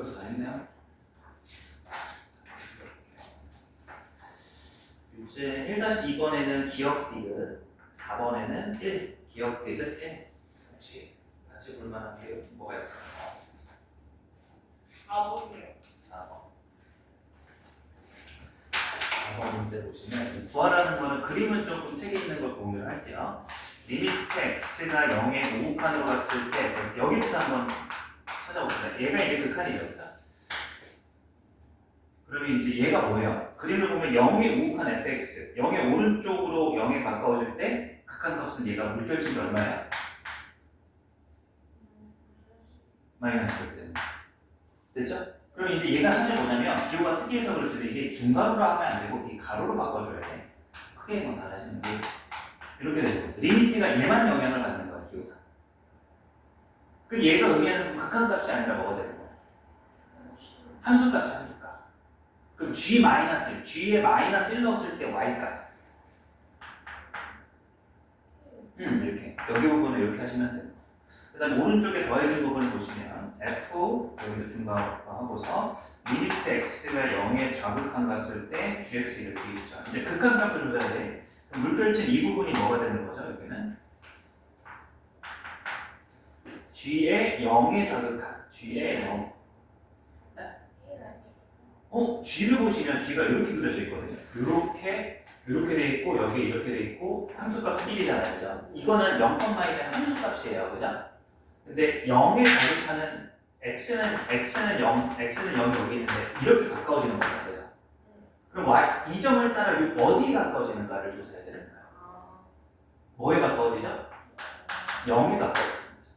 [SPEAKER 1] 벌써 다 했네요. 문제 1-2번에는 기억 디귿, 4번에는 1, 기억 디귿 1. 혹시 같이 볼 만한 게 뭐가 있을까요?
[SPEAKER 2] 4번이요.
[SPEAKER 1] 4번. 4번 문제 보시면 구하라는 거는 그림은 조금 책에 있는 걸 공유를 할게요. 리미트 x가 0에 우극한으로 갔을 때 여기부터 한번 찾아봅시다. 얘가 이제 극한이죠, 그죠? 그러면 이제 얘가 뭐예요? 그림을 보면 0에 우극한 fx, 0의 오른쪽으로 0에 가까워질 때 극한 값은 얘가 물결침이 얼마야? 마이너스 이렇게 됩니다. 됐죠? 그럼 이제 얘가 사실 뭐냐면 기호가 특이해서 그럴 수도 이게 중괄호로 하면 안 되고 이 가로로 바꿔줘야 돼. 크게 뭐 달라지는 게 이렇게 되는 거죠. 리미티가 얘만 영향을 받는 거야, 기호상. 그럼 얘가 의미하는 극한 값이 아니라 뭐가 되는 거야? 함수 값이 함수 값. 그럼 g-1, g에 마이너스 1 넣었을 때 y값. 이렇게. 여기 부분을 이렇게 하시면 돼요. 그 다음 오른쪽에 더해진 부분을 보시면 f, 여기도 중괄호하고서 리미트 x가 0에 좌극한 갔을 때 gx 이렇게 있죠. 이제 극한 값을 조사해야 돼. 그럼 물결침 이 부분이 뭐가 되는 거죠? 여기는 g의 0에 좌극한 g의 0. g를 보시면 g가 이렇게 그려져 있거든요. 이렇게 돼 있고 여기 이렇게 돼 있고 함수값은 1이잖아요, 그죠? 이거는 0,1의 함수값이에요, 그죠? 근데 0에 가득하는 x는 0이 여기 있는데 이렇게 가까워지는 거예요, 그죠? 그럼 y 이 점을 따라 어디 가까워지는가를 조사해야 되는 거예요. 뭐에 가까워지죠? 0에 가까워지는 거죠.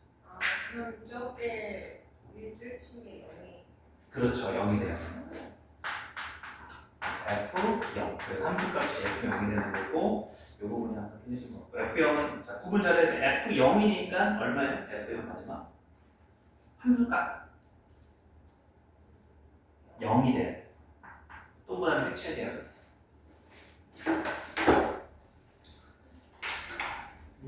[SPEAKER 2] 그럼 저게 일주일치기 0이.
[SPEAKER 1] 그렇죠, 0이 돼요. f 0. 그래서 함수값이 f 0이 되는 거고, 이 부분이 아까 틀리신 거고. f 0은 자 구분 잘해야 돼. f 0이니까 얼마예요? f 0 마지막 함수값 0이 돼. 동그라미 색칠해야 돼요.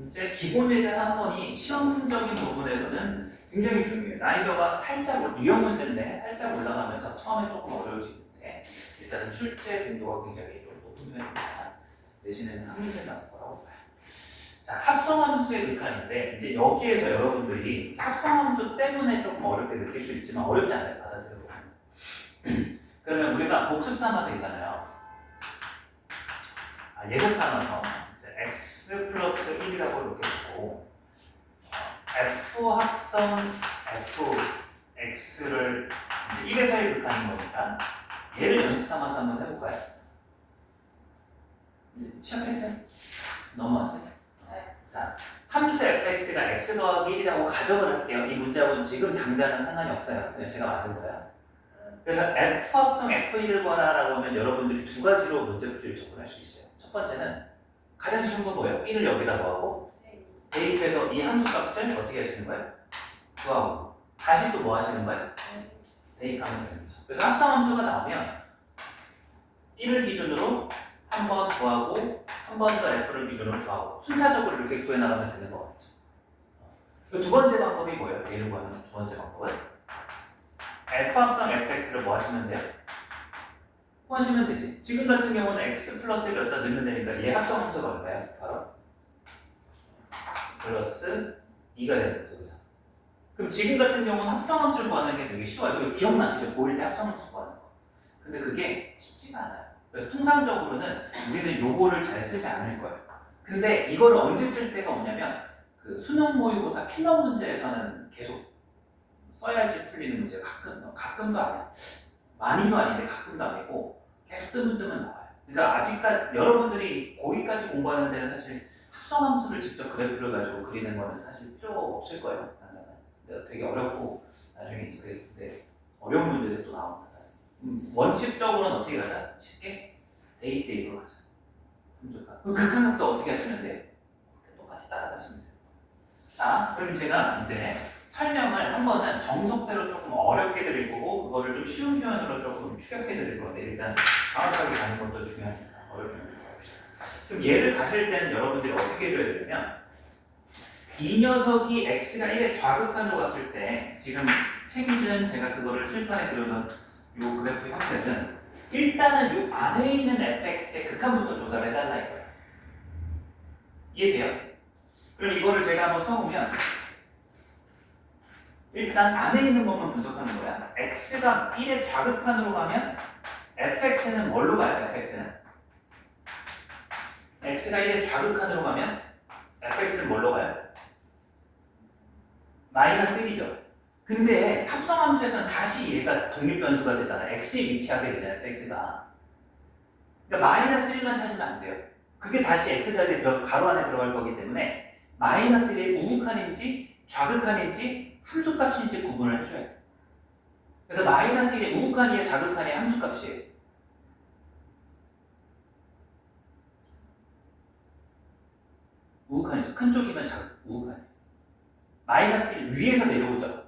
[SPEAKER 1] 이제 기본 예제 한 번이 시험적인 부분에서는 굉장히 중요해요. 난이도가 살짝 유형 문제인데 살짝 올라가면서 처음에 조금 어려우시는데 일단은 출제 빈도가 굉장히 좀 높은 편입니다. 대신에는 한 문제 나올 거라고 봐요. 자, 합성함수의 극한인데 이제 여기에서 여러분들이 합성함수 때문에 조금 어렵게 느낄 수 있지만 어렵지 않아요. 받아들여보면. 그러면 우리가 복습 삼아서 있잖아요. 예습 삼아서 이제 x 플러스 1이라고 이렇게 있고 f 합성 f x를 이제 1에서의 극한인 거니까 얘를 연습 삼아서 한번 해볼까요? 시작했어요? 넘어왔어요?
[SPEAKER 2] 네.
[SPEAKER 1] 자, 함수 fx가 x 더하기 1이라고 가정을 할게요. 이 문자는 지금 당장은 상관이 없어요. 그냥 제가 만든 거예요. 그래서 f 합성 f1을 구하라고 하면 여러분들이 두 가지로 문제풀이를 접근할 수 있어요. 첫 번째는 가장 쉬운 건 뭐예요? 1을 여기다 뭐하고 대입해서 이 함수 값을 어떻게 하시는 거예요? 구하고 다시 또 뭐 하시는 거예요? 대입하면 되는 거죠. 그래서 합성함수가 나오면 1을 기준으로 한 번 구하고 한 번 더 f를 기준으로 구하고 순차적으로 이렇게 구해나가면 되는 거 같죠. 두 번째 방법이 뭐예요? 얘를 구하는 두 번째 방법은 f 합성 fx를 뭐 하시면 돼요? 뭐 하시면 되지. 지금 같은 경우는 x 플러스를 여기다 넣으면 되니까 얘 합성함수가 얼마예요? 바로 플러스 2가 되는 거죠. 그래서 그럼 지금 같은 경우는 합성함수를 구하는 게 되게 쉬워요. 이거 기억나시죠? 고일 때 합성함수 구하는 거. 근데 그게 쉽지가 않아요. 그래서 통상적으로는 우리는 요거를 잘 쓰지 않을 거예요. 근데 이걸 언제 쓸 때가 오냐면 그 수능 모의고사 필러 문제에서는 계속 써야지 풀리는 문제 가끔도 아니야. 많이도 아닌데 가끔도 아니고 계속 뜨문뜨문 나와요. 그러니까 아직까지 여러분들이 거기까지 공부하는 데는 사실 합성함수를 직접 그래프를 가지고 그리는 거는 사실 필요가 없을 거예요. 당장은. 되게 어렵고 나중에 이제 근데 어려운 문제들이 또 나옵니다. 원칙적으로는 어떻게 가자? 쉽게 데이트로 가자. 함수가. 그럼 극한값도 어떻게 하시면 돼요? 똑같이 따라가시면 돼요. 자, 그럼 제가 이제 설명을 한 번은 정석대로 조금 어렵게 드릴 거고 그거를 좀 쉬운 표현으로 조금 추격해 드릴 건데 일단 정확하게 가는 것도 중요하니까 어렵게 드릴 겁니다. 그럼 얘를 가실 때는 여러분들이 어떻게 해줘야 되냐면 이 녀석이 x가 1의 좌극한으로 갔을 때 지금 책이든 제가 그거를 칠판에 그려놓은 요 그래프 형태는 일단은 요 안에 있는 fx의 극한부터 조사를 해달라 이거예요. 이해돼요? 그럼 이거를 제가 한번 써보면 일단 안에 있는 것만 분석하는 거야. x가 1의 좌극한으로 가면 fx는 뭘로 가요? fx는 x가 1의 좌극한으로 가면 fx는 뭘로 가요? 마이너스 1이죠. 근데 합성함수에서는 다시 얘가 독립변수가 되잖아요. x에 위치하게 되잖아요. fx가. 그러니까 마이너스 1만 찾으면 안 돼요. 그게 다시 x 자리에 가로 안에 들어갈 거기 때문에 마이너스 1이 우극한인지 좌극한인지 함수값인지 구분을 해줘야 돼요. 그래서 마이너스 1이 우극한이에요? 좌극한이에요? 함수값이에요? 우극한이죠. 큰 쪽이면 우극한이에요. 마이너스 1 위에서 내려오죠.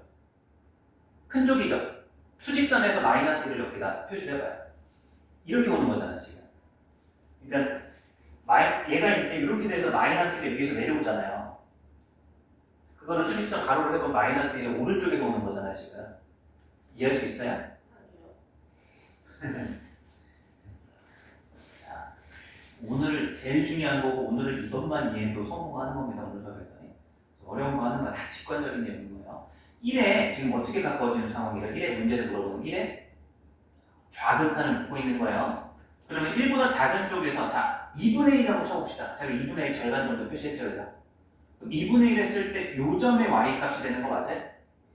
[SPEAKER 1] 큰 쪽이죠. 수직선에서 마이너스 1을 여기다 표시를 해봐요. 이렇게 오는 거잖아 지금. 그러니까 얘가 이제 이렇게 돼서 마이너스 1이 위에서 내려오잖아요. 그거를 수직선 가로로 해보면 마이너스 1이 오른쪽에서 오는 거잖아요 지금. 이해할 수 있어요?
[SPEAKER 2] 아니요.
[SPEAKER 1] 자, 오늘 제일 중요한 거고 오늘은 이것만 이해해도 성공하는 겁니다. 오늘 수업에서는. 어려운 거 하는 건 다 직관적인 내용인 거예요. 1에 지금 어떻게 가까워지는 상황이래? 1에 문제에서 물어보는 1에 좌극한을 묻고 있는 거예요. 그러면 1보다 작은 쪽에서 자 2분의 1이라고 쳐봅시다. 제가 2분의 1 절반 정도 표시했죠, 그죠? 그럼 2분의 1 했을 때 요점의 y 값이 되는 거 맞아요?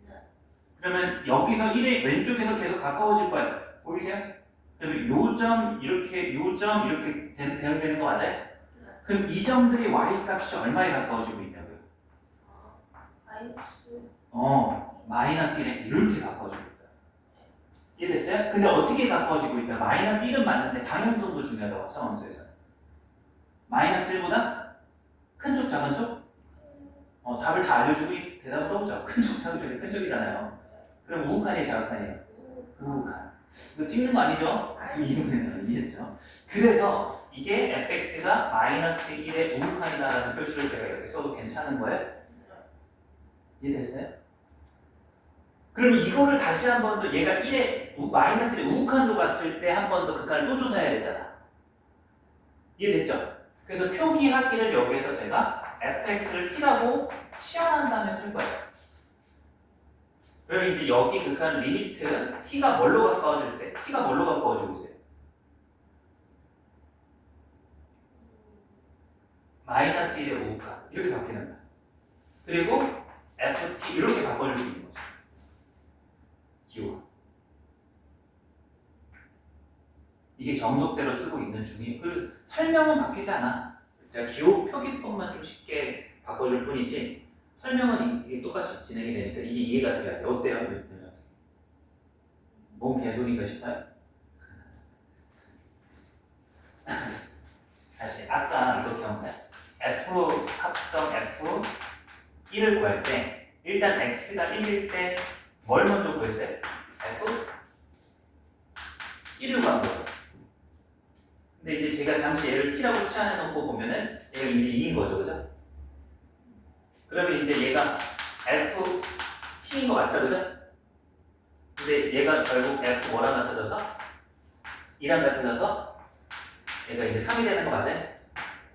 [SPEAKER 2] 네.
[SPEAKER 1] 그러면 여기서 1의 왼쪽에서 계속 가까워질 거예요. 보이세요? 그러면 요점 이렇게 되는 거 맞아요?
[SPEAKER 2] 네.
[SPEAKER 1] 그럼 이 점들이 y 값이 얼마에 가까워지고 있냐고요? 마이너스 1에 이렇게 가까워지고 있다. 이해됐어요? 근데 어떻게 가까워지고 있다? 마이너스 1은 맞는데 방향성도 중요하다고 합성함수에서는. 마이너스 1보다 큰 쪽, 작은 쪽? 답을 다 알려주고 대답을 떠보죠. 큰 쪽, 작은 쪽이 큰 쪽이잖아요. 그럼 우극한이에요, 자극한이에요? 우극한. 이거 찍는 거 아니죠? 이분은 이해했죠? 그래서 이게 fx가 마이너스 1의 우극한이다라는 표시를 제가 이렇게 써도 괜찮은 거예요? 이해됐어요? 그러면 이거를 다시 한 번 더 얘가 1에 마이너스 1에 우극한으로 갔을 때 한 번 더 극한을 또 조사해야 되잖아. 이해됐죠? 그래서 표기하기를 여기서 제가 fx를 t라고 치환한 다음에 쓸 거예요. 그러면 이제 여기 극한 리미트 t가 뭘로 가까워질 때? t가 뭘로 가까워지고 있어요? 마이너스 1의 우극한 이렇게 바뀌는 거야. 그리고 ft 이렇게 바꿔줄 수 있는 거죠. 기호. 이게 정석대로 쓰고 있는 중이에요. 그 설명은 바뀌지 않아. 제가 기호 표기법만 좀 쉽게 바꿔줄 뿐이지 설명은 이게 똑같이 진행이 되니까 이게 이해가 돼야 돼. 어때요? 뭔 개소리인가 싶어요? 다시 아까 이거 기억나요? f 합성 f 1을 구할 때 일단 x가 1일 때 뭘 먼저 구했어요? f 1을 구한 거죠. 근데 이제 제가 잠시 얘를 t라고 치환해 놓고 보면은 얘가 이제 2인 거죠, 그죠? 그러면 이제 얘가 f t인 거 맞죠, 그죠? 근데 얘가 결국 f 뭐랑 같아져서 2랑 같아져서 얘가 이제 3이 되는 거 맞아요?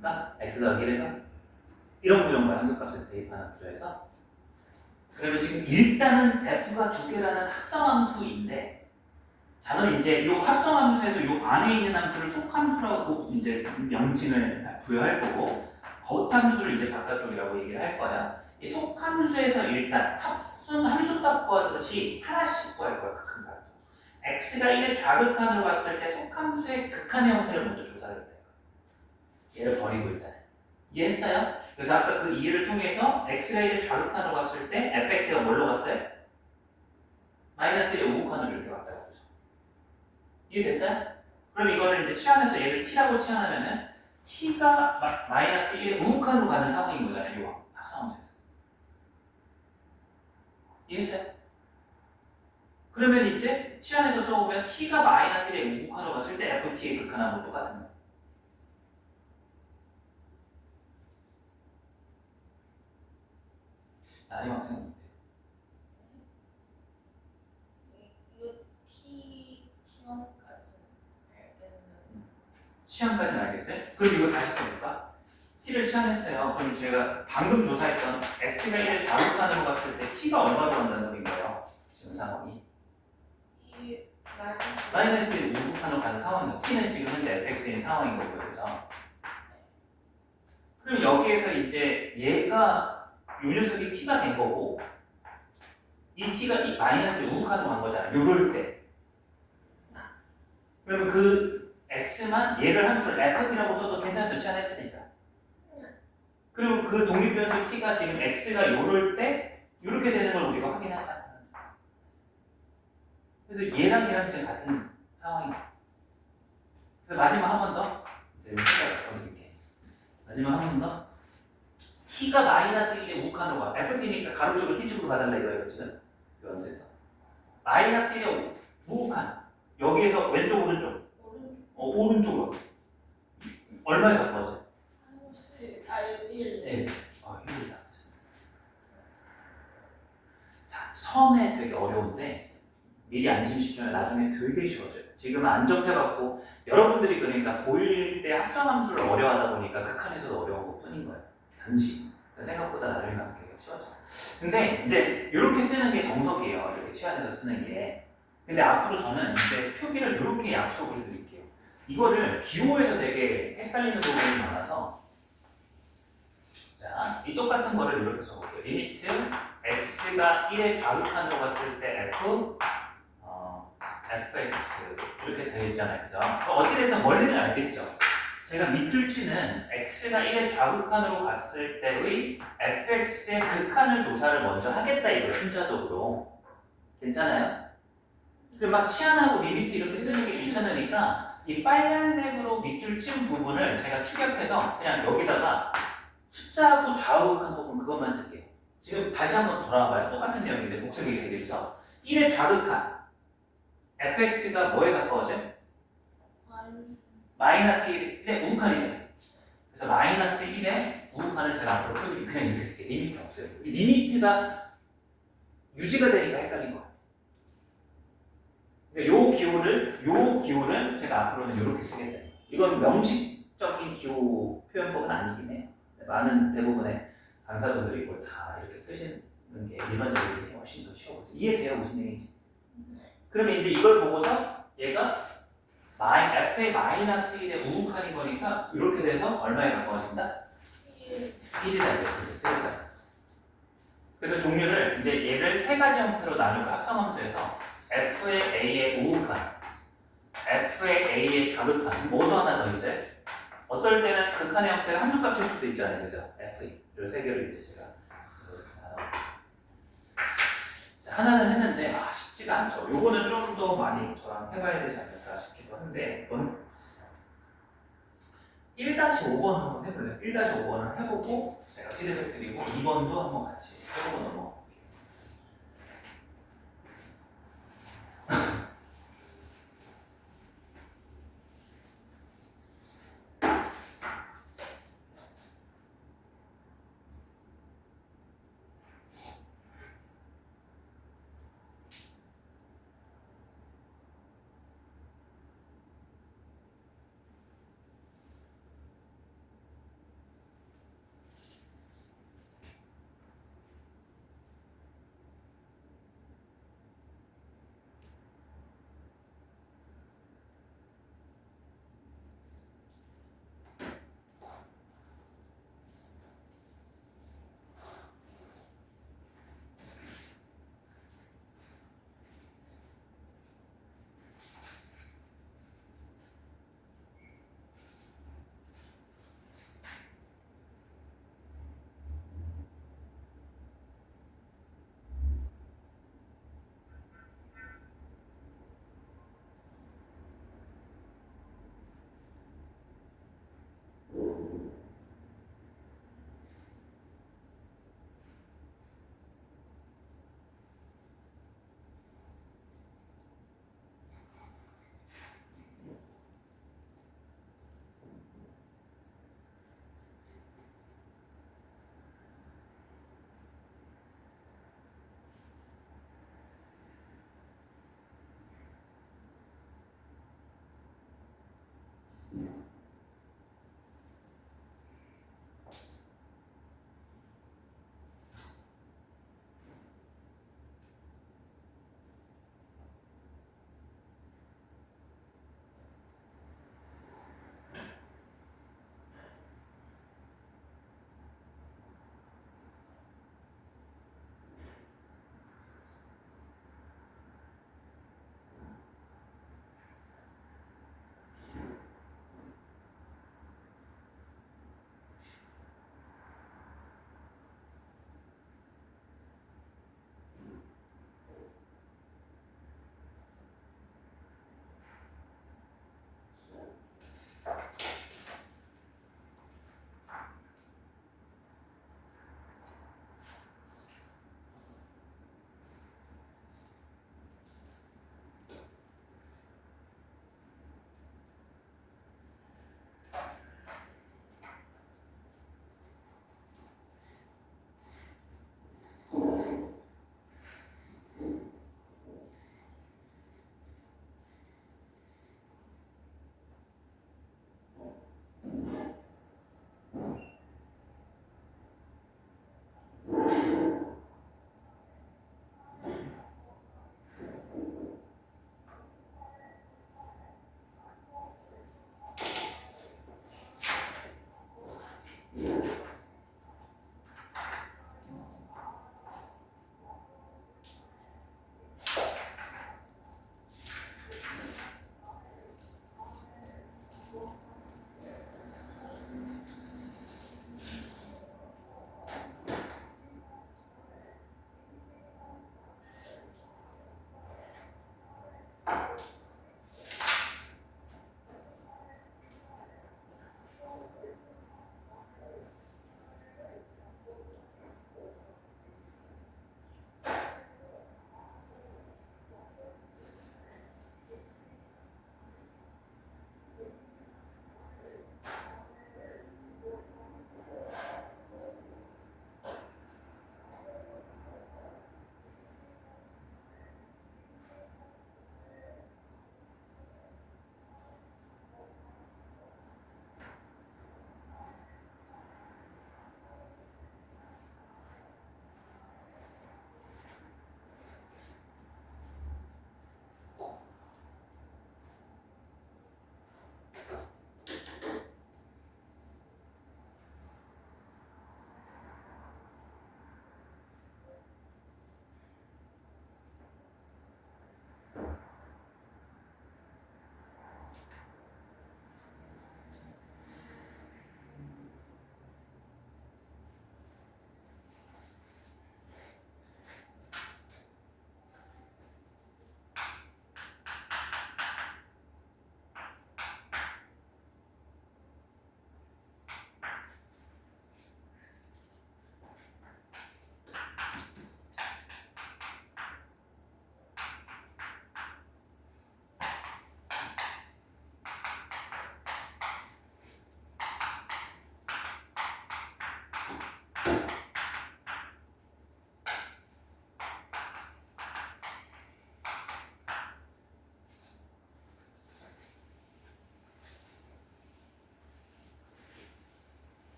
[SPEAKER 1] 그러니까 x 더하기 1에서 이런 구조인 거야, 함수값에서 대입하는 구조에서. 그러면 지금 일단은 f가 두 개라는 합성함수인데 저는 이제 이 합성함수에서 이 안에 있는 함수를 속함수라고 이제 명칭을 부여할 거고 겉함수를 이제 바깥쪽이라고 얘기를 할 거야. 이 속함수에서 일단 함수값 구하듯이 하나씩 구할 거야, 극한값. x가 1의 좌극한으로 갔을 때 속함수의 극한의 형태를 먼저 조사하겠다. 얘를 버리고 일단. 이해했어요? 그래서 아까 그 이해를 통해서 x가 1의 좌극한으로 갔을 때 fx가 뭘로 갔어요? 마이너스 1의 우극한으로 이렇게 왔다고 보죠. 이해됐어요? 그럼 이거를 이제 치환해서 얘를 t라고 치환하면은 t가 마이너스 1의 우극한으로 가는 상황인 거잖아요. 이 합성함수에서. 이해했어요? 그러면 이제 치환해서 써보면 t가 마이너스 1의 우극한으로 갔을 때 ft의 극한하고 똑같은 거예요. 나림 학생은 어때요?
[SPEAKER 2] 이거 T 치원까지 알겠는.
[SPEAKER 1] 취향까지는 알겠어요? 그럼 이거 다시 써볼까? t를 취향했어요. 그럼 제가 방금 조사했던 x가 1을 좌극한으로 갔을 때 t가 얼마로 간다는 소린 거예요? 지금 상황이
[SPEAKER 2] 이
[SPEAKER 1] 마이너스 1 우극한으로 가는 상황이에요. t는 지금 현재 fx인 상황인 거고요. 그죠? 그럼 여기에서 이제 얘가 요 녀석이 t가 된 거고 이 t가 이 마이너스 1 우극한으로 간 거잖아요. 요럴 때 그러면 그 x만 얘를 한 줄 ft라고 써도 괜찮죠? 취향했으니까. 그리고 그 독립변수 t가 지금 x가 요럴 때 이렇게 되는 걸 우리가 확인하잖아요. 그래서 얘랑 지금 같은 상황이에요. 그래서 마지막 한 번 더. 이제 보여드릴게. 마지막 한 번 더. t가 마이너스 1의 우극한으로 가. ft니까 가로쪽을 t축으로 가달라 이거예요. 지금 이 원에서 마이너스 1의 우극한. 여기에서 왼쪽 오른쪽. 오른쪽으로. 얼마에 가까워져?
[SPEAKER 2] 마이너스 1.
[SPEAKER 1] 네. 1이다. 자, 처음에 되게 어려운데 미리 안심시키면 나중에 되게 쉬워져요. 지금은 안 접해갖고 여러분들이 그러니까 고1 때 합성함수를 어려워하다 보니까 극한에서도 어려운 것 뿐인 거예요. 잠시. 생각보다 나중에 가면 되게 쉬워져요. 근데 이제 이렇게 쓰는 게 정석이에요. 이렇게 치환해서 쓰는 게. 근데 앞으로 저는 이제 표기를 이렇게 약속을 드릴게요. 이거를 기호에서 되게 헷갈리는 부분이 많아서 자, 이 똑같은 거를 이렇게 써볼게요. 리미트 x가 1의 좌극한으로 갔을 때 fx 이렇게 되어 있잖아요. 그죠? 어찌됐든 원리는 알겠죠? 제가 밑줄치는 x가 1의 좌극한으로 갔을 때의 fx의 극한을 조사를 먼저 하겠다 이거예요. 순차적으로. 괜찮아요? 막 치환하고 리미트 이렇게 쓰는 게 귀찮으니까 이 빨간색으로 밑줄 친 부분을 제가 축약해서 그냥 여기다가 숫자하고 좌우극한 혹은 그것만 쓸게요. 지금 다시 한번 돌아와봐요. 똑같은 내용인데 복습이 되겠죠? 1의 좌극한 fx가 뭐에 가까워져요? 마이너스 1의 우극한이죠. 그래서 마이너스 1의 우극한을 제가 앞으로 표기 그냥 이렇게 쓸게요. 리미트 없어요. 리미트가 유지가 되니까 헷갈린 것 같아요. 그러니까 요 기호를 제가 앞으로는 이렇게 쓰겠다. 이건 명식적인 기호 표현법은 아니긴 해요. 많은 대부분의 강사분들이 이걸 다 이렇게 쓰시는 게 일반적으로 이게 훨씬 더 쉬워 보여요. 이해돼요? 무슨 얘기인지? 그러면 이제 이걸 보고서 얘가 f의 마이너스 1의 우극한인 거니까 이렇게 돼서 얼마에 가까워진다? 1이다 이렇게 쓰겠다. 그래서 종류를 이제 얘를 세 가지 형태로 나누고 합성함수에서 f의 a의 우극한, f의 a의 좌극한 모두 하나 더 있어요. 어떨 때는 극한의 형태가 함수값일 수도 있잖아요, 그죠? f 세 개를 이제 제가 하나는 했는데 쉽지가 않죠. 요거는 좀 더 많이 저랑 해봐야 되지 않을까 싶기도 한데 이건 1-5번 한번 해볼래요. 1-5번을 해보고 제가 피드백 드리고 2번도 한번 같이 해보고 넘어갈게요.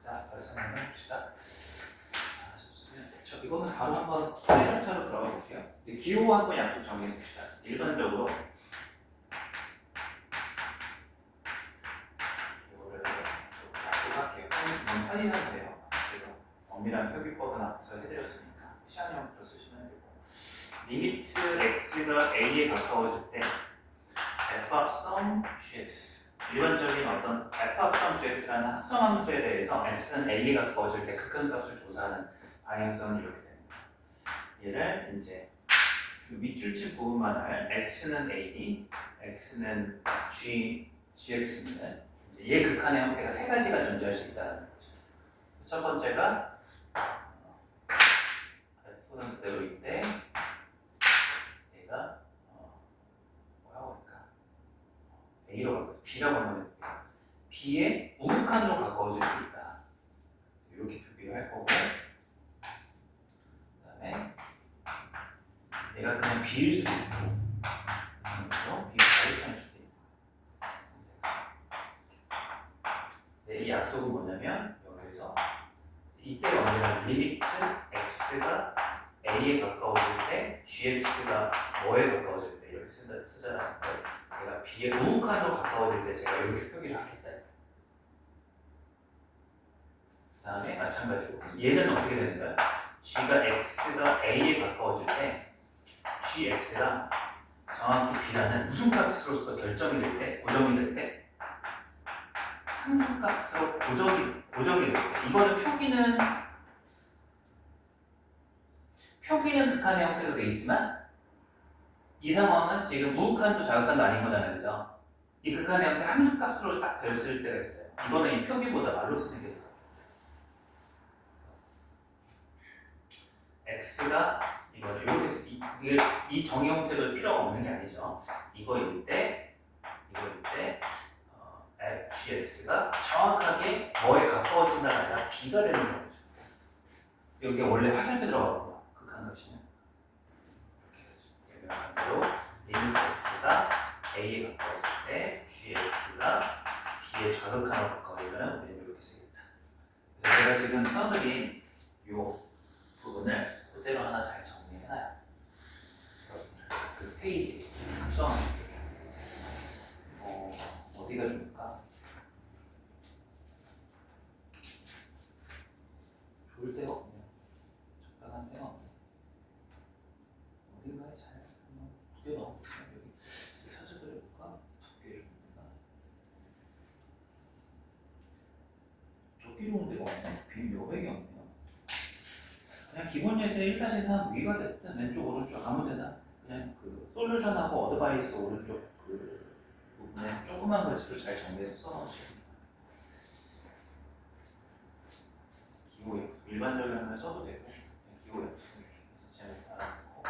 [SPEAKER 1] 자, 그래서 한번 해봅시다. 좋습니다. 이거는 바로 한번 소리절차로 들어가 볼게요. 이제 기호 한번 약속 정해 봅시다. 일반적으로 이거를 약속할게요. 확인하면 돼요. 제가 엄밀한 표기법은 앞서 해드렸으니까 시한형으로 쓰시면 되고, 리미트 x가 a에 가까워질 때 f 합성 gx, 일반적인 어떤 f 합성 gx라는 합성함수에 대해서 x는 a에 가까워질 때 극한값을 조사하는 방향성은 이렇게 됩니다. 얘를 이제 그 밑줄친 부분만 할 x는 a, x는 gx는 이제 얘 극한의 형태가 세 가지가 존재할 수 있다는 거죠. 첫 번째가 f는 그대로인데 얘가 뭐라고 할까? a로 가까워, b라고 하면 b의 우극한으로 가까워질 수 있다. 이렇게 표기를 할 거고, 그다음에 얘가 그냥 b일 수도 있고, 그렇죠? b가 자립할 수도 있고. 네, 이 약속은 뭐냐면 여기서 이때 언제나 리미트 x가 a에 가까워질 때 gx가 뭐에 가까워질 때 이렇게 쓰잖아요. 얘가 b의 우극한으로 가까워질 때 제가 이렇게 표기를 하겠다. 그 다음에 마찬가지로 얘는 어떻게 되는가요? g가 a에 가까워질 때 gx가 정확히 b라는 무슨 값으로서 결정이 될 때, 고정이 될 때, 함수값으로 고정이 될 때, 이거는 표기는 극한의 형태로 되어 있지만 이 상황은 지금 우극한도 자극한도 아닌 거잖아요, 그죠? 이 극한의 형태 함수값으로 딱 됐을 때가 있어요. 이거는 이 표기보다 말로 쓰는 게 더. x가 이거를 이렇게 이 정의 형태도 필요가 없는 게 아니죠. 이거일 때 gx가 정확하게 뭐에 가까워진다가 아니라 b가 되는 거죠. 여기 원래 화살표 들어가거든요. 극한 값이면 이렇게 하죠. 리미트 x가 a에 가까워질 때 gx가 b의 좌극한으로 가까워지면 우리는 이렇게 쓰겠다. 그래서 제가 지금 써드린 이 부분을 그대로 하나 잘 정리해놔요. 그 페이지 합성하는 어디가 좋을까? 좋을 데가 없네요. 적당한 데가 없네요. 어딘가에 잘 한번 두개 넣어볼까요? 여기 찾아드려볼까? 적게 좋은 데가 적게 좋은 데가 없네. 빈 여백이 없네요. 그냥 기본 예제 1-3 위가 됐든 왼쪽 오른쪽 아무데나 그냥 그 솔루션하고 어드바이스 오른쪽 그 부분에 조그만 글씨로 잘 정리해서 써놓으시면 됩니다. 기호역 일반적으로 써도 되고 기호역 잘 알아놓고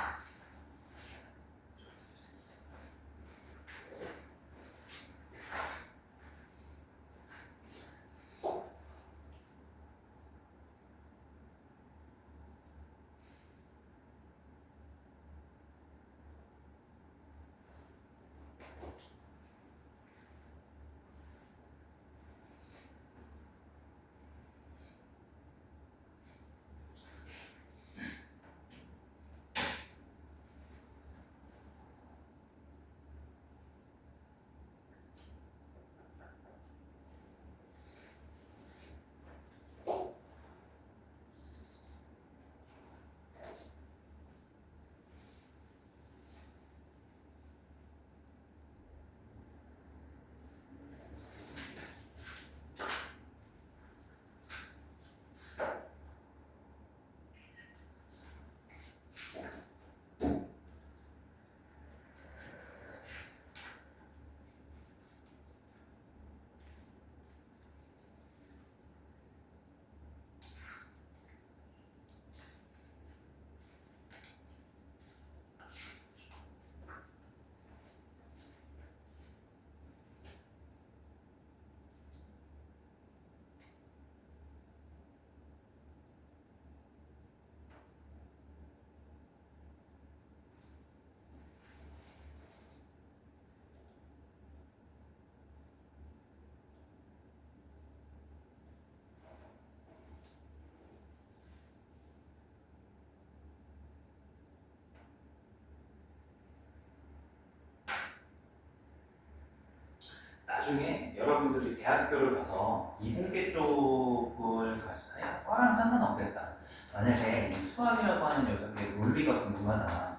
[SPEAKER 1] 나중에 여러분들이 대학교를 가서 이공계 쪽을 가시나요? 과랑 상관없겠다. 만약에 이 수학이라고 하는 녀석의 논리가 궁금하다.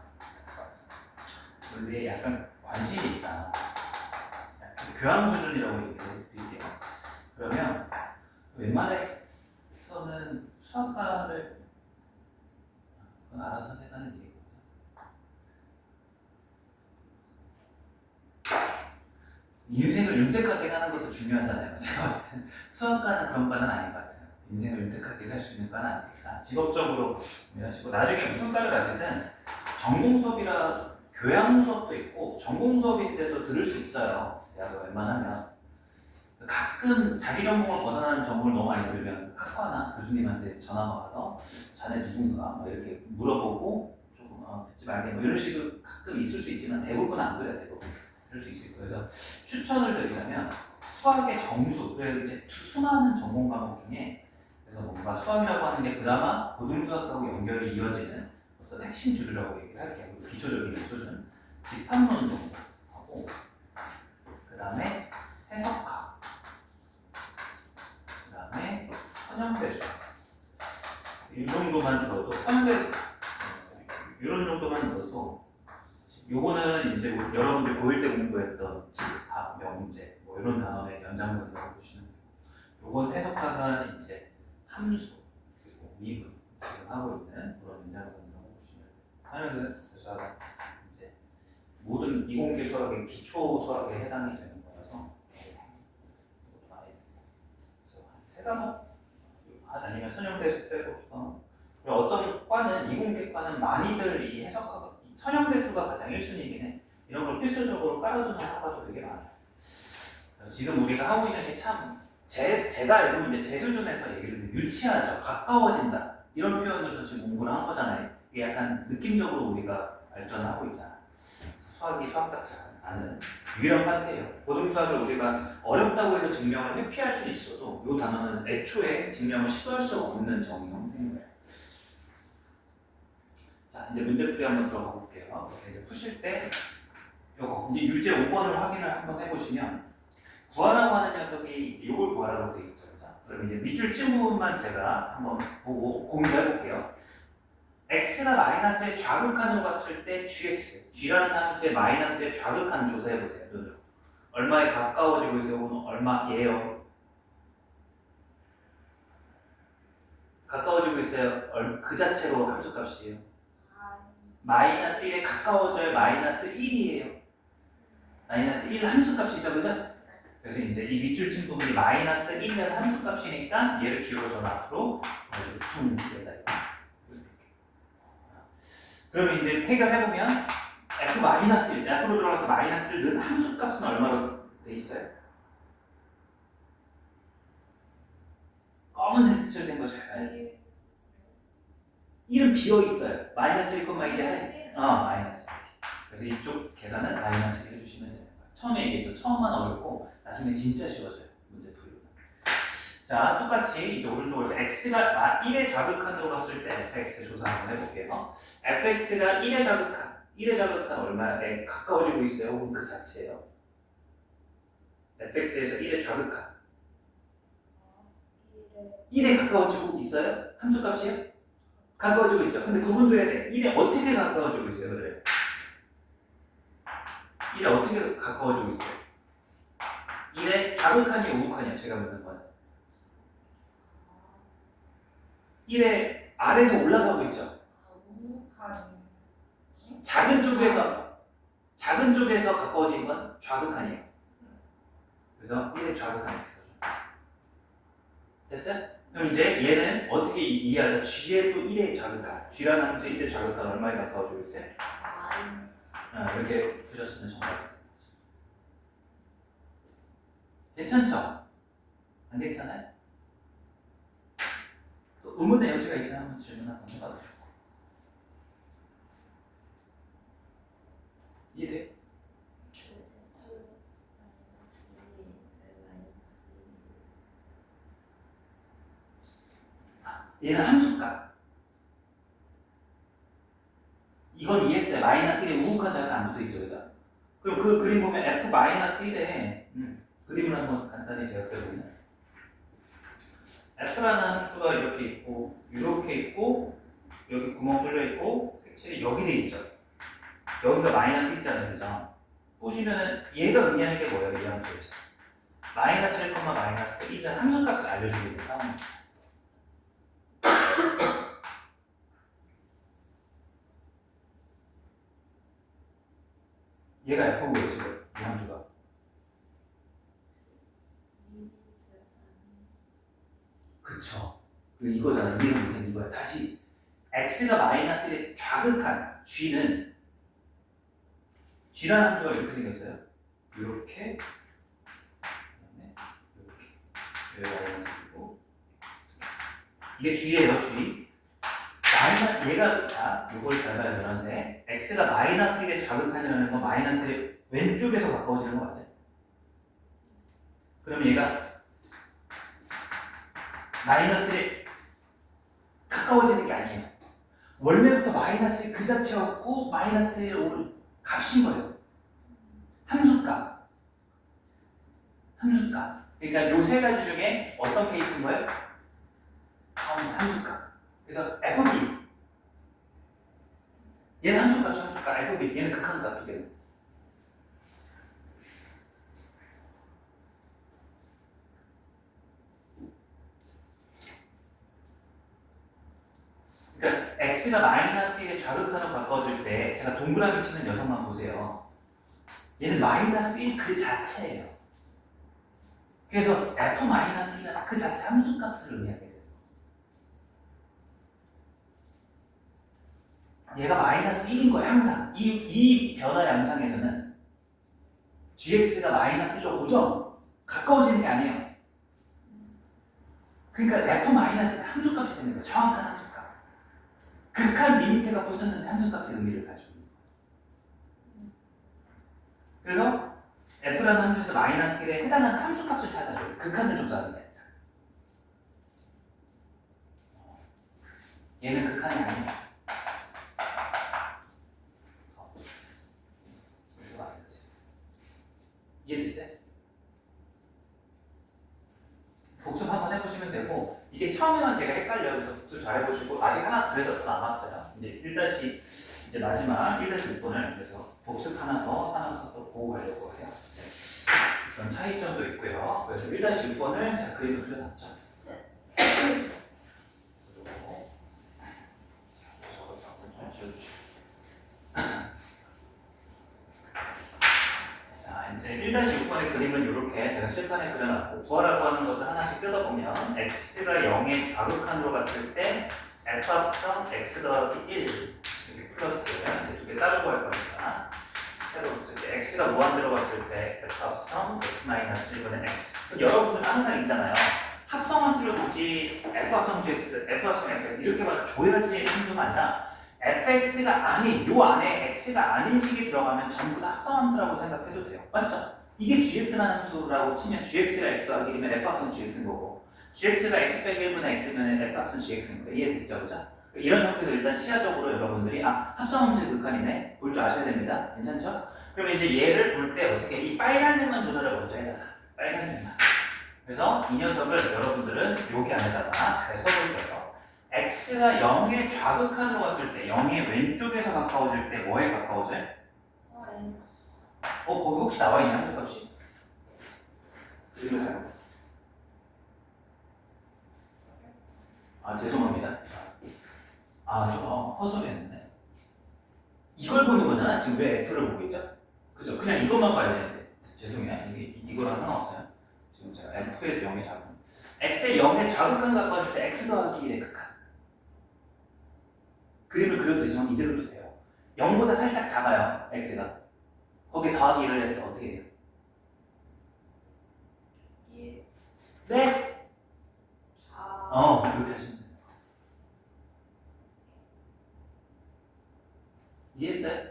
[SPEAKER 1] 논리에 약간 관심이 있다. 약간 교양 수준이라고 얘기해 드릴게요. 그러면 웬만해서는 수학과를 그건 알아서 해가는 일이거든요. 인생을 윤택하게 사는 것도 중요하잖아요. 제가 봤을 땐 수학과는 그런 과는 아닌 것 같아요. 인생을 윤택하게 살 수 있는 과는 아니니까 직업적으로 고민하시고 나중에 무슨 과를 가시든 전공 수업이라 교양 수업도 있고 전공 수업인데도 들을 수 있어요. 대학을 웬만하면 가끔 자기 전공을 벗어나는 전공을 너무 많이 들으면 학과나 교수님한테 전화가 와서 자네 누군가 뭐 이렇게 물어보고 조금 듣지 말게 뭐 이런 식으로 가끔 있을 수 있지만 대부분 안 그래요. 대부분 그럴 수 있을 거예요. 그래서 추천을 드리자면 수학의 정수, 그래서 이제 수많은 전공 과목 중에 그래서 뭔가 수학이라고 하는 게 그나마 고등수학하고 연결이 이어지는 어떤 핵심 주류라고 얘기를 할게요. 기초적인 수준, 집합론 정도하고 그 다음에 해석학, 그 다음에 선형대수 이 정도만 들어도 이런 정도만 들어도 요거는 이제 여러분들 고1 때 공부했던 집합, 명제 뭐 이런 단어의 연장선이라고 보시면 돼요. 요건 해석학은 이제 함수 그리고 미분 지금 하고 있는 그런 연장선이라고 보시면 돼요. 선형대수학은 이제 모든 이공계 수학의 기초 수학에 해당이 되는 거라서 이것도 많이 그래서 한 세 과목 아니면 선형대수 빼고 어떤 과는 이공계과는 많이들 이 해석하고 선형대수가 가장 1순위이긴 해. 이런 걸 필수적으로 깔아두는 학과도 되게 많아요. 지금 우리가 하고 있는 게 참 제가 알고 이제 제 수준에서 얘기를 해도 유치하죠. 가까워진다. 이런 표현으로 지금 공부를 한 거잖아요. 이게 약간 느낌적으로 우리가 발전하고 있잖아. 수학이 수학답지 않은 유일한 파트예요. 고등수학을 우리가 어렵다고 해서 증명을 회피할 수 있어도 이 단어는 애초에 증명을 시도할 수 없는 정의 형태인 거예요. 자, 이제 문제풀이 한번 들어가 볼게요. 이제 푸실 때 요거 이제 유제 5번을 확인을 한번 해보시면 구하라고 하는 녀석이 이제 요걸 구하라고 되어 있죠. 자, 그럼 이제 밑줄 친 부분만 제가 한번 보고 공유해 볼게요. x가 마이너스의 좌극한으로 갔을 때 gx, g라는 함수의 마이너스의 좌극한 조사해 보세요. 눈으로. 얼마에 가까워지고 있어요? 혹은 얼마예요? 가까워지고 있어요? 그 자체로 함수값이에요. 마이너스 1에 가까워져야 마이너스 1이에요. 마이너스 1 함수값이죠, 그죠? 그래서 이제 이 밑줄 친 부분이 마이너스 1이라는 함수값이니까 얘를 기울여 전 앞으로 퉁 되다. 그러면 이제 해결해보면 f 마이너스 1, f로 들어가서 마이너스를 넣은 함수값은 얼마로 돼 있어요? 검은색 색칠된 거 잘 봐야 돼요. 1은 비어 있어요. 마이너스 1,1에 마이너스 1. 그래서 이쪽 계산은 마이너스 1 해주시면 되는 거예요. 처음에 얘기했죠. 처음만 어렵고 나중에 진짜 쉬워져요. 문제 풀이는. 자, 똑같이 이제 오른쪽으로 x가 1의 좌극한으로 갔을 때 fx 조사 한번 해볼게요. fx가 1의 좌극한 얼마에 가까워지고 있어요? 혹은 그 자체예요? fx에서 1의 좌극한 1에 가까워지고 있어요? 함수값이요? 가까워지고 있죠. 근데 구분돼야 돼. 1에 어떻게 가까워지고 있어요? 그래. 1에 어떻게 가까워지고 있어요? 1에 좌극한이요, 우극한이요? 제가 묻는 거는 1에 아래에서 올라가고 있죠. 작은 쪽에서 가까워진 건 좌극한이에요. 그래서 1에 좌극한이 있어요. 됐어요? 그럼 이제 얘는 어떻게 이해하자? G에 또 1의 좌극한, G라는 함수의 1의 좌극한 얼마에 가까워지고 있어요? 이렇게 푸셨으면 정답이 괜찮죠? 안 괜찮아요? 또 의문의 여지가 있으면 한번 질문 한번 해봐도 좋고. 이해돼? 얘는 함수값. 이건 이해했어요. 마이너스 1에 우극한 자가 안 붙어있죠, 그죠? 그럼 그 그림 보면 f 마이너스 1에 그림을 한번 간단히 제가 그려보면 F라는 함수가 이렇게 있고 이렇게 있고 여기 구멍 뚫려 있고 색칠이 여기 돼 있죠. 여기가 마이너스 1이잖아요, 그죠? 보시면은 얘가 의미하는 게 뭐예요, 이 함수에서? 마이너스 1, 마이너스 1이라는 함수값을 알려주기 위해서 얘가 F고요, 지금 이 함수가. 그쵸. 이거잖아. 이해를 못한 이거야. 다시 x가 마이너스 1의 좌극한 g는 g라는 함수가 이렇게 생겼어요. 이렇게 그다음에 이렇게 여기 마이너스이고 이게 g예요. g. 얘가 이걸 잘 봐야 되는데 x가 마이너스 1의 좌극한이라는 건 마이너스 1의 왼쪽에서 가까워지는 거 맞아요? 그러면 얘가 마이너스 1에 가까워지는 게 아니에요. 원래부터 마이너스 1 그 자체였고 마이너스 1 오를 값인 거예요. 함수값. 그러니까 요 세 가지 중에 어떤 케이스인 거예요? 함수값. 그래서 FB. 얘는 함수값이 함수값, FB. 얘는 극한값 두 개는. 그러니까 x가 마이너스 1의 좌극한으로 가까워질 때 제가 동그라미 치는 녀석만 보세요. 얘는 마이너스 1 그 자체예요. 그래서 f 마이너스 1은 그 자체 함수값을 의미하게 돼요. 얘가 마이너스 1인 거예요, 항상. 이 변화 양상에서는 gx가 마이너스 1로 고정 가까워지는 게 아니에요. 그러니까 f 마이너스 1은 함수값이 되는 거예요. 정확한 함수값. 극한 리미트가 붙었는데 함수값의 의미를 가지고 있는 거예요. 그래서 f라는 함수에서 마이너스 1에 해당하는 함수값을 찾아줘요. 극한을 조사하면 됩니다. 얘는 극한이 아니에요. 그래서 마이너스 1. 이해됐어요? 복습 한번 해보시면 되고 이게 처음에만 되게 헷갈려요. 그래서 복습 잘 해보시고 아직 하나 그래도 더 남았어요. 이제 1- 이제 마지막 1-6번을 그래서 복습 하나 더 삼아서 또 보고 가려고 해요. 그런 차이점도 있고요. 그래서 1-6번을 자 그림을 그려놨죠. 그리고 저것도 한번 좀 지워주시고. 자 이제 1-6번의 그림은 이렇게 제가 칠판에 그려놨고 구하라고 하는 것을 하나씩 뜯어보면 x가 0의 좌극한으로 갔을 때 f 합성 x 더하기 1 이렇게 플러스 이렇게 두 개 따르고 할 거니까 새로 쓸 때 x가 무한대로 갔을 때 f 합성 x 마이너스 1분의 x 여러분들은 항상 있잖아요. 합성함수를 굳이 f 합성 gx, f 합성 fx 이렇게만 줘야지 함수가 아니라 fx가 아닌 요 안에 x가 아닌 식이 들어가면 전부 다 합성함수라고 생각해도 돼요. 맞죠? 이게 gx라는 함수라고 치면 gx가 x 더하기 1이면 f 합성 gx인 거고 gx가 x 빼기 1분의 x면 f 합성 gx인 거예요. 이해됐죠? 그죠? 이런 형태도 일단 시야적으로 여러분들이 합성함수의 극한이네 볼 줄 아셔야 됩니다. 괜찮죠? 그러면 이제 얘를 볼 때 어떻게 이 빨간색만 조사를 먼저 해놔. 빨간색만. 그래서 이 녀석을 여러분들은 여기 안에다가 잘 써볼 거예요. x가 0의 좌극한으로 갔을 때 0의 왼쪽에서 가까워질 때 뭐에 가까워져요? 거기 혹시 나와 있냐 함수값이? 그림을 잘 보세요. 죄송합니다. 좀 허술했네. 이걸 보는 거잖아. 지금 왜 F를 보고 있죠? 그죠? 그냥 이것만 봐야 되는데. 죄송해요. 이거랑 상관없어요. 지금 제가 F의 0의 좌극. X의 0의 좌극한 가까워질 때 X 더하기 1의 극한. 그림을 그려도 되지만 이대로도 돼요. 0보다 살짝 작아요. X가. 거기에 더하기 1을 해서 어떻게 돼요? 네? 이렇게 하시면 돼요. 이해했어요?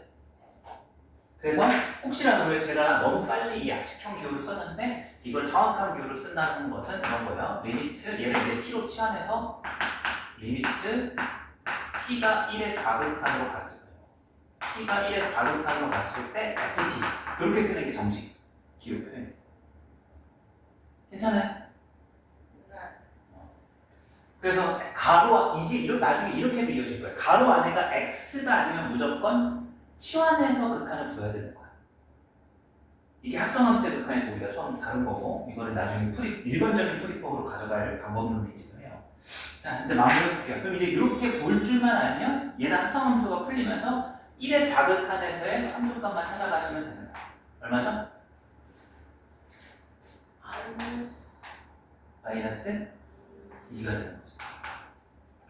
[SPEAKER 1] 그래서 혹시나 모르게 제가 너무 빨리 이 약식형 기호를 썼는데 이걸 정확한 기호를 쓴다는 것은 이런 거예요. 리미트 얘를 이제 t로 치환해서 리미트 t가 1의 좌극한으로 갔을 거예요. t가 1의 좌극한으로 갔을 때 ft 이렇게 쓰는 게 정식 기호 표현이에요. 괜찮아요?
[SPEAKER 2] 네.
[SPEAKER 1] 그래서 가로 이게 나중에 이렇게도 이어질 거예요. 가로 안에가 x가 아니면 무조건 치환해서 극한을 구해야 되는 거야. 이게 합성함수의 극한에서 우리가 처음 다룬 거고 이거는 나중에 일반적인 풀이법으로 가져갈 방법론이기도 해요. 자, 이제 마무리해 볼게요. 그럼 이제 이렇게 볼 줄만 알면 얘는 합성함수가 풀리면서 1의 좌극한에서의 함수값만 찾아가시면 되는 거예요. 얼마죠? 마이너스 2가 되는 거죠.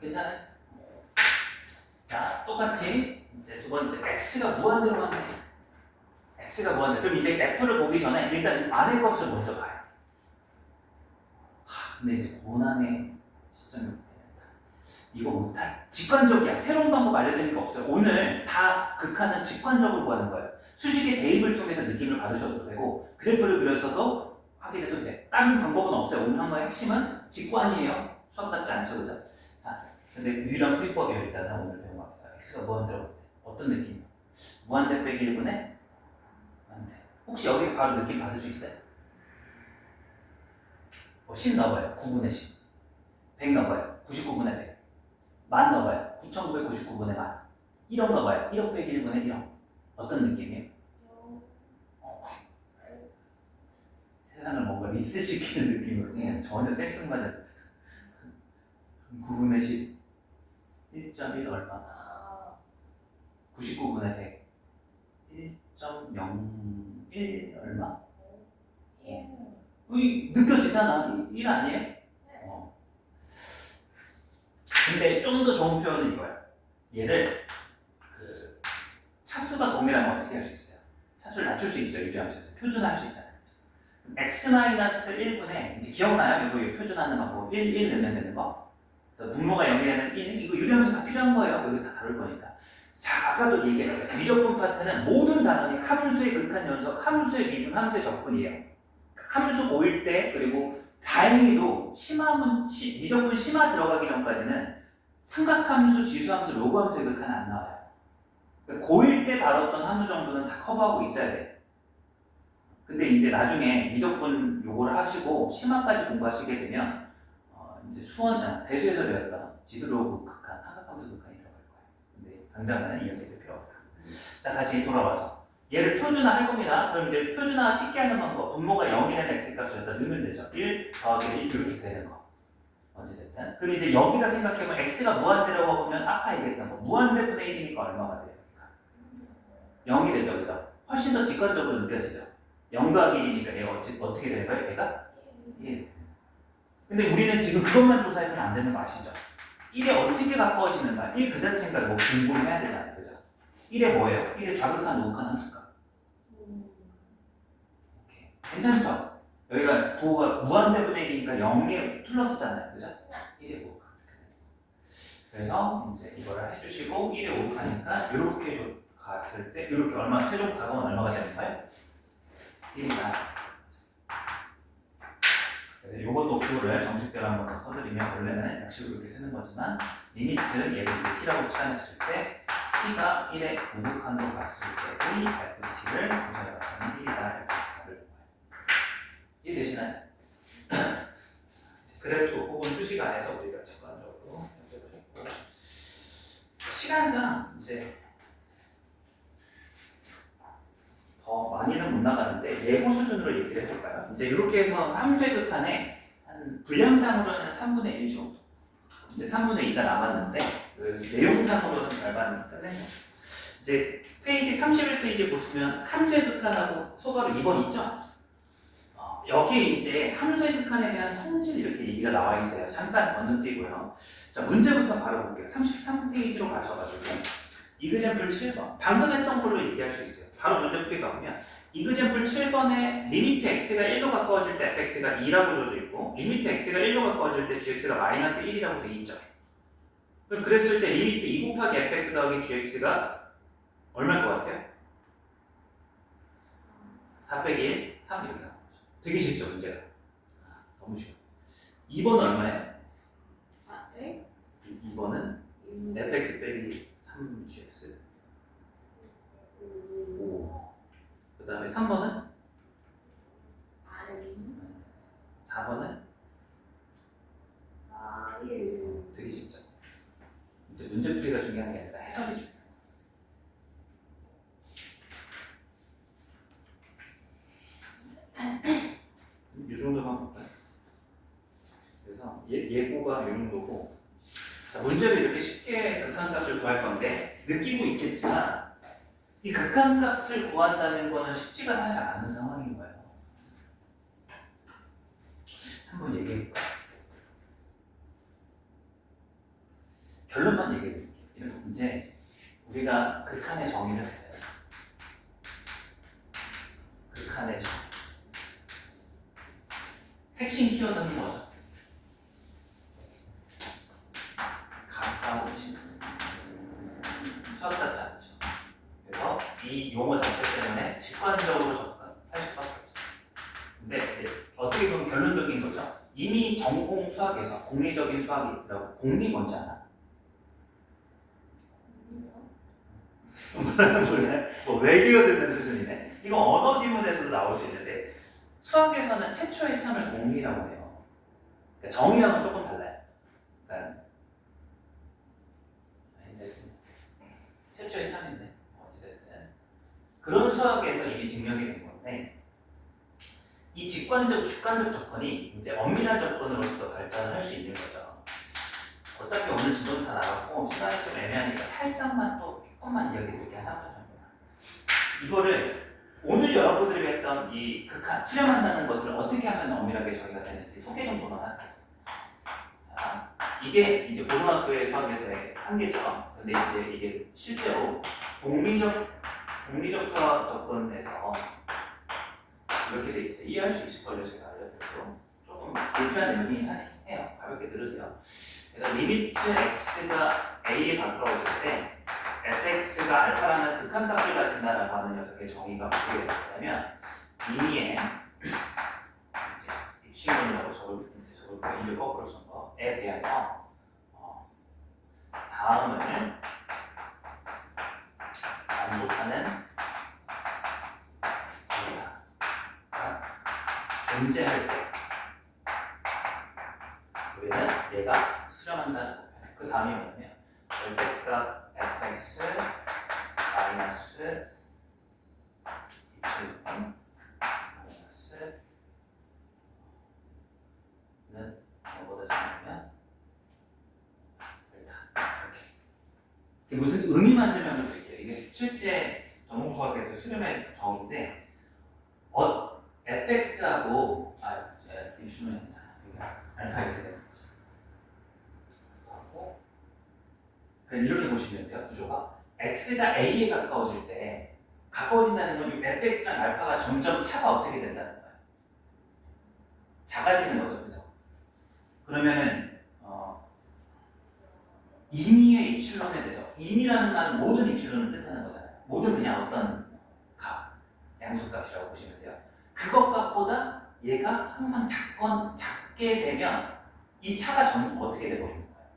[SPEAKER 1] 괜찮아요? 자, 똑같이 이제 두 번째 x가 무한대로 간대. x가 무한대. 그럼 이제 f를 보기 전에 일단 안의 것을 먼저 봐요. 근데 이제 고난의 시점이 없겠다. 이거 못할. 직관적이야. 새로운 방법 알려드릴 거 없어요. 오늘 다 극한은 직관적으로 구하는 거예요. 수식의 대입을 통해서 느낌을 받으셔도 되고 그래프를 그려서도 확인해도 돼. 다른 방법은 없어요. 오늘 한 거의 핵심은 직관이에요. 수학답지 않죠, 그죠? 자, 근데 유일한 풀이법이에요. 일단은 오늘 배운 거에서 x가 무한대로 갔대. 어떤 느낌이요? 무한대 빼기 1분의 무한대. 혹시 여기서 바로 느낌 받을 수 있어요? 10 넣어봐요. 9분의 10. 100 넣어봐요. 99분의 100. 1000 넣어봐요. 9999분의 1000. 1억 넣어봐요. 1억 빼기 1분의 1억. 어떤 느낌이에요? 세상을 뭔가 리셋시키는 느낌으로 전혀 생뚱맞아. 9분의 10. 1.1 얼마? 99분의 100. 1.01 얼마? 느껴지잖아. 1 아니에요? 근데 좀 더 좋은 표현은 이거야. 얘를 차수가 동일하면 어떻게 할 수 있어요? 차수를 낮출 수 있죠. 유리함수에서 표준화할 수 있잖아요. x-1분의 이제 기억나요? 이거 표준화하는 방법 1 넣으면 되는 거. 그래서 분모가 0이 되면 1 이거 유리함수 다 필요한 거예요. 여기서 다 다룰 거니까. 자, 아까도 얘기했어요. 미적분 파트는 모든 단원이 함수의 극한 연속, 함수의 미분, 함수의 적분이에요. 함수 보일 때 그리고 다행히도 미적분 심화 들어가기 전까지는 삼각함수, 지수함수, 로그함수의 극한은 안 나와요. 그러니까 고1 때 다뤘던 함수 정도는 다 커버하고 있어야 돼. 근데 이제 나중에 미적분 요거를 하시고 심화까지 공부하시게 되면 이제 대수에서 배웠던 지수 로그 극한, 삼각함수 극한이 들어갈 거예요. 근데 당장은 이어질 필요 없다. 자, 다시 돌아와서 얘를 표준화할 겁니다. 그럼 이제 표준화 쉽게 하는 방법, 분모가 0이 되는 x값을 여기다 넣으면 되죠. 1 더하기 1 이렇게 되는 거. 어찌됐든. 그럼 이제 여기다 생각해보면 x가 무한대라고 보면 아까 얘기했던 거 무한대분의 1이니까 얼마가 돼요? 0이 되죠, 그죠? 훨씬 더 직관적으로 느껴지죠. 0 더하기 1이니까 얘가 어떻게 되는 거예요? 얘가 1. 근데 우리는 지금 그것만 조사해서는 안 되는 거 아시죠? 1에 어떻게 가까워지는가? 1 그 자체인가 뭐 궁금해야 되잖아요, 그죠? 1에 뭐예요? 1에 좌극한, 우극한 함수값. 오케이. 괜찮죠? 여기가 부호가 무한대분의 1이니까 0에 플러스잖아요, 그죠? 1에 우극한. 그래서 이제 이거를 해주시고 1에 우극하니까 이렇게 갔을 때 이렇게 얼마 최종 가성은 얼마가 되는 거예요? 1이다. 요것도 표를 정식대로 한번 더 써드리면 원래는 약식으로 이렇게 쓰는 거지만 리미트 얘를 이제 t라고 치환했을 때 t가 1에 우극한으로 갔을 때의 FT를 조사해 봤더니 1이다 이렇게 답을 준 거예요. 이해되시나요? 그래프 혹은 수식 안에서 우리가 직관적으로 연습을 했고 시간상 이제 더 많이는 못 나가는데 예고 수준으로 얘기를 해볼까요? 이제 이렇게 해서 함수의 극한에 한 분량상으로는 3분의 1 정도 이제 3분의 2가 남았는데 그 내용상으로는 절반 끝낸 거죠. 이제 페이지 31페이지 보시면 함수의 극한하고 소가로 2번 있죠? 여기에 이제 함수의 극한에 대한 성질 이렇게 얘기가 나와 있어요. 잠깐 건너뛰고요. 자, 문제부터 바로 볼게요. 33페이지로 가셔가지고 이그젠플 7번 방금 했던 걸로 얘기할 수 있어요. 바로 문제 풀이 가보면 이그젠플 7번에 리미트 x가 1로 가까워질 때 fx가 2라고 주어져 있고 리미트 x가 1로 가까워질 때 gx가 마이너스 1이라고 돼 있죠. 그럼 그랬을 때 리미트 2 곱하기 fx 더하기 gx가 얼마일 것 같아요? 4 빼기 1, 3 이렇게 하는 거죠. 되게 쉽죠, 문제가. 너무 쉬워. 2번은 얼마예요? 2번은 fx 빼기 3gx. 오. 그 다음에 3번은 4 4번은
[SPEAKER 2] 4, 1.
[SPEAKER 1] 되게 쉽죠. 이제 문제 풀이가 중요한 게 아니라 해석이 중요해요. 이 정도만 볼까요? 그래서 예고가 이 정도고, 자, 문제를 이렇게 쉽게 극한값을 구할 건데 느끼고 있겠지만 이 극한값을 구한다는 거는 쉽지가 사실 않은 상황인 거예요. 한번 얘기해볼까요? 결론만 얘기해드릴게요. 이런 이제 우리가 극한의 정의를 했어요. 극한의 정의. 핵심 키워드는 뭐죠? 가까워짐. 수학 같지 않죠. 그래서 이 용어 자체 때문에 직관적으로 접근할 수밖에 없어요. 근데 이제 어떻게 보면 결론적인 거죠. 이미 전공 수학에서 공리적인 수학이라고, 공리 뭔지 아나? 몰라요? 뭐 외기어 듣는 수준이네. 이거 언어 지문에서도 나올 수 있는데 수학에서는 최초의 참을 공리라고 해요. 그러니까 정의랑은 조금 달라요. 그러니까 됐습니다. 최초의 참인데 어찌됐든 그런 수학에서 이미 증명이 된 건데, 이 직관적, 주관적 접근이 이제 엄밀한 접근으로서 발전을 할 수 있는 거죠. 어차피 오늘 지도는 다 나왔고 시간이 좀 애매하니까 살짝만 또 조금만 이야기 드릴게요. 한 3분 정도만. 이거를 오늘 여러분들이 했던 이 극한, 수렴한다는 것을 어떻게 하면 엄밀하게 정의가 되는지 소개 정도만 할게요. 자, 이게 이제 고등학교의 수학에서의 한계죠. 근데 이제 이게 실제로 공리적 수학 접근에서 이렇게 돼 있어요. 이해할 수 있을 걸요. 제가 알려드려도 조금 불편한 내용이긴 해요. 가볍게 들으세요. 그래서 리미트 x가 a에 가까워질 때 fx가 알파라는 극한값을 가진다라고 하는 녀석의 정의가 어떻게 되냐면, 이미의 입시문이라고 적을 거예요. 이를 거꾸로 쓴 거에 대해서 다음을 만족하는 정의가 존재할 때 우리는 얘가 수렴한다는 거예요. 그 다음이 뭐냐면 절대값 fx 마이너스 입실분 마이너스는 뭐보다 작으면 이게 무슨 의미만 설명을 드릴게요. 이게 실제 전공수학에서 수렴의 정의인데, fx하고 입실분이 알파 이렇게 되는 거죠. 하고 그냥 이렇게 보시면 돼요. 구조가 x가 a에 가까워질 때, 가까워진다는 건 이 fx랑 알파가 점점 차가 어떻게 된다는 거예요. 작아지는 거죠, 그죠? 그러면은 임의의 입실론에 대해서, 임이라는 말은 모든 입실론을 뜻하는 거잖아요. 모든 그냥 어떤 값, 양수값이라고 보시면 돼요. 그것 값보다 얘가 항상 작게 되면 이 차가 어떻게 돼버리는 거예요?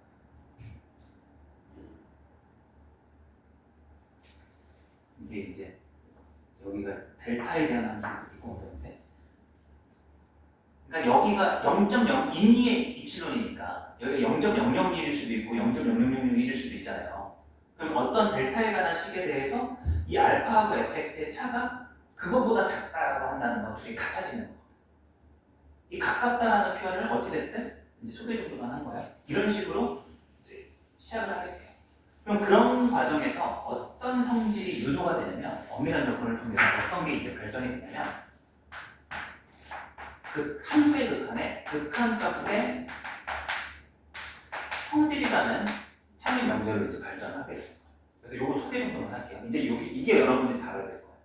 [SPEAKER 1] 이게 이제 여기가 델타에 대한 함수를 두고 오는데, 그러니까 여기가 0.0 임의의 입실론이니까 여기가 0.001일 수도 있고 0.0001일 수도 있잖아요. 그럼 어떤 델타에 관한 식에 대해서 이 알파하고 fx의 차가 그것보다 작다라고 한다는 건 둘이 같아지는 거예요. 이 가깝다라는 표현을 어찌됐든 이제 소개 정도만 한 거예요. 이런 식으로 이제 시작을 하게 돼요. 그럼 그런 과정에서 어떤 성질이 유도가 되냐면, 엄밀한 접근을 통해서 어떤 게 이제 발전이 되냐면, 함수의 극한에 극한값의 성질이라는 참여 명제로 이제 발전하게 돼요. 그래서 요거 소개 정도만 할게요. 이제 이게 여러분들이 다뤄야 될 거예요.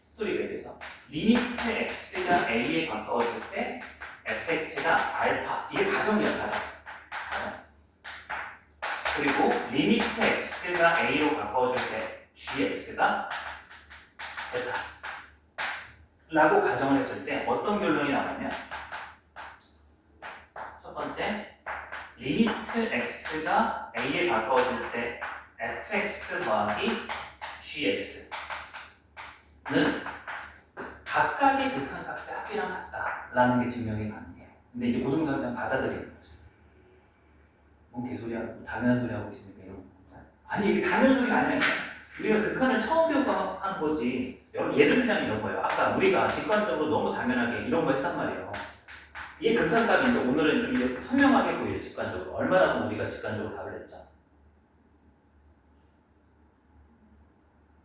[SPEAKER 1] 스토리가 이래서 리미트 x가 a에 가까워질 때 fx가 알파, 이게 가정이에요. 가정. 그리고 리미트 x가 a로 가까워질 때 gx가 베타 라고 가정을 했을 때 어떤 결론이 나오냐면, 첫 번째, 리미트 x가 a에 가까워질 때 fx 더하기 gx는 각각의 극한값의 합이랑 같다라는 게 증명이 가능해요. 근데 이제 고등학생 받아들이는 거죠. 뭔 개소리야, 뭐 당연한 소리 하고 있으니까 이런 거. 아니 이게 당연한 소리가 아니라 우리가 극한을 처음 배우고 하는 거지. 예를 들자면 이런 거예요. 아까 우리가 직관적으로 너무 당연하게 이런 거 했단 말이에요. 이게 극한값인데 오늘은 좀 이제 선명하게 보여요. 직관적으로 얼마나 우리가 직관적으로 답을 했죠.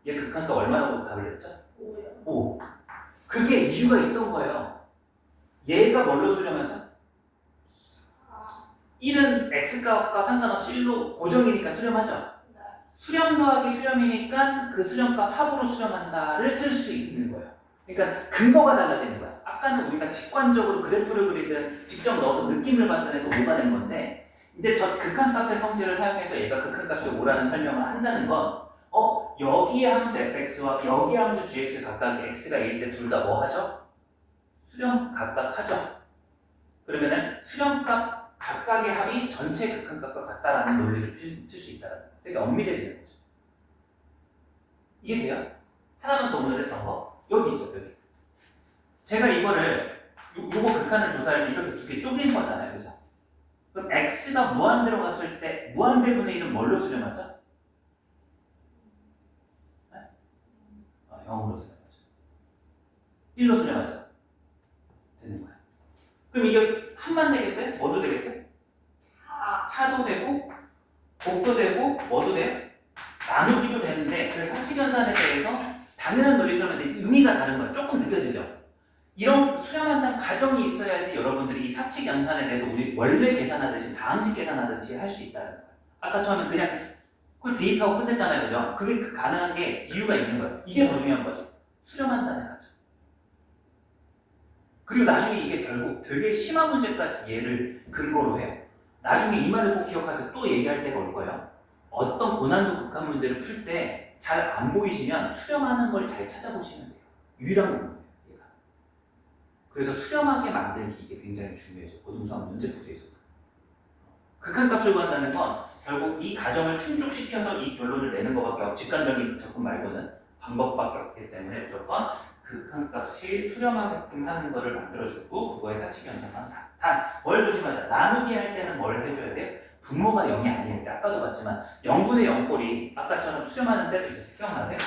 [SPEAKER 1] 얘 극한값 얼마나 답을 했죠?
[SPEAKER 2] 5요.
[SPEAKER 1] 5. 그게 이유가 있던 거예요. 얘가 뭘로 수렴하죠?
[SPEAKER 2] 4.
[SPEAKER 1] 1은 x값과 상관없이 1로 고정이니까 수렴하죠.
[SPEAKER 2] 네.
[SPEAKER 1] 수렴 더하기 수렴이니까 그 수렴값 합으로 수렴한다를 쓸 수 있는 거예요. 그러니까 근거가 달라지는 거야. 아까는 우리가 직관적으로 그래프를 그리든 직접 넣어서 느낌을 만들어내서 5가 된 건데 이제 저 극한값의 성질을 사용해서 얘가 극한값이 5라는 설명을 한다는 건 여기의 함수 fx와 여기의 함수 gx 각각 x가 1일 때 둘 다 뭐 하죠? 수렴 각각 하죠. 그러면은 수렴값 각각의 합이 전체 극한값과 같다라는 논리를 필 수 있다는 거예요. 되게 엄밀해지는 거죠. 이해돼요? 하나만 더 오늘 했던 거 여기 있죠. 여기. 제가 이거를 요거 극한을 조사할 때 이렇게 두 개 쪼갠 거잖아요. 그죠? 그럼 x가 무한대로 갔을 때 무한대분의 1은 뭘로 수렴하죠? 0으로 수렴하죠. 1로 수렴하죠. 되는 거야. 그럼 이게 합만 되겠어요? 뭐도 되겠어요? 차도 되고 곱도 되고 뭐도 돼요? 나누기도 되는데 그래서 합치견산에 대해서 당연한 논리처럼 의미가 다른 거예요. 조금 느껴지죠? 이런 수렴한다는 가정이 있어야지 여러분들이 이 사칙연산에 대해서 우리 원래 계산하듯이 다함식 계산하듯이 할 수 있다는 거예요. 아까 처음에 그냥 그걸 대입하고 끝냈잖아요. 그죠? 그게 가능한 게 이유가 있는 거예요. 이게 더 중요한 거죠. 수렴한다는 가정. 그리고 나중에 이게 결국 되게 심한 문제까지 얘를 근거로 해요. 나중에 이 말을 꼭 기억하세요. 또 얘기할 때가 올 거예요. 어떤 고난도 극한 문제를 풀 때 잘 안 보이시면 수렴하는 걸 잘 찾아보시면 돼요. 유일한 거예요. 얘가. 그래서 수렴하게 만들기 이게 굉장히 중요해요. 고등수학 문제풀이에서도. 극한값을 구한다는 건 결국 이 가정을 충족시켜서 이 결론을 내는 것밖에 없고 직관적인 접근 말고는 방법밖에 없기 때문에 무조건 극한값이 수렴하게끔 하는 것을 만들어주고 그거의 사칙연산만 뭘 조심하자. 나누기 할 때는 뭘 해줘야 돼요? 분모가 0이 아닐 때 아까도 봤지만 0분의 0꼴이 아까처럼 수렴하는 때도 있어서 기억나세요?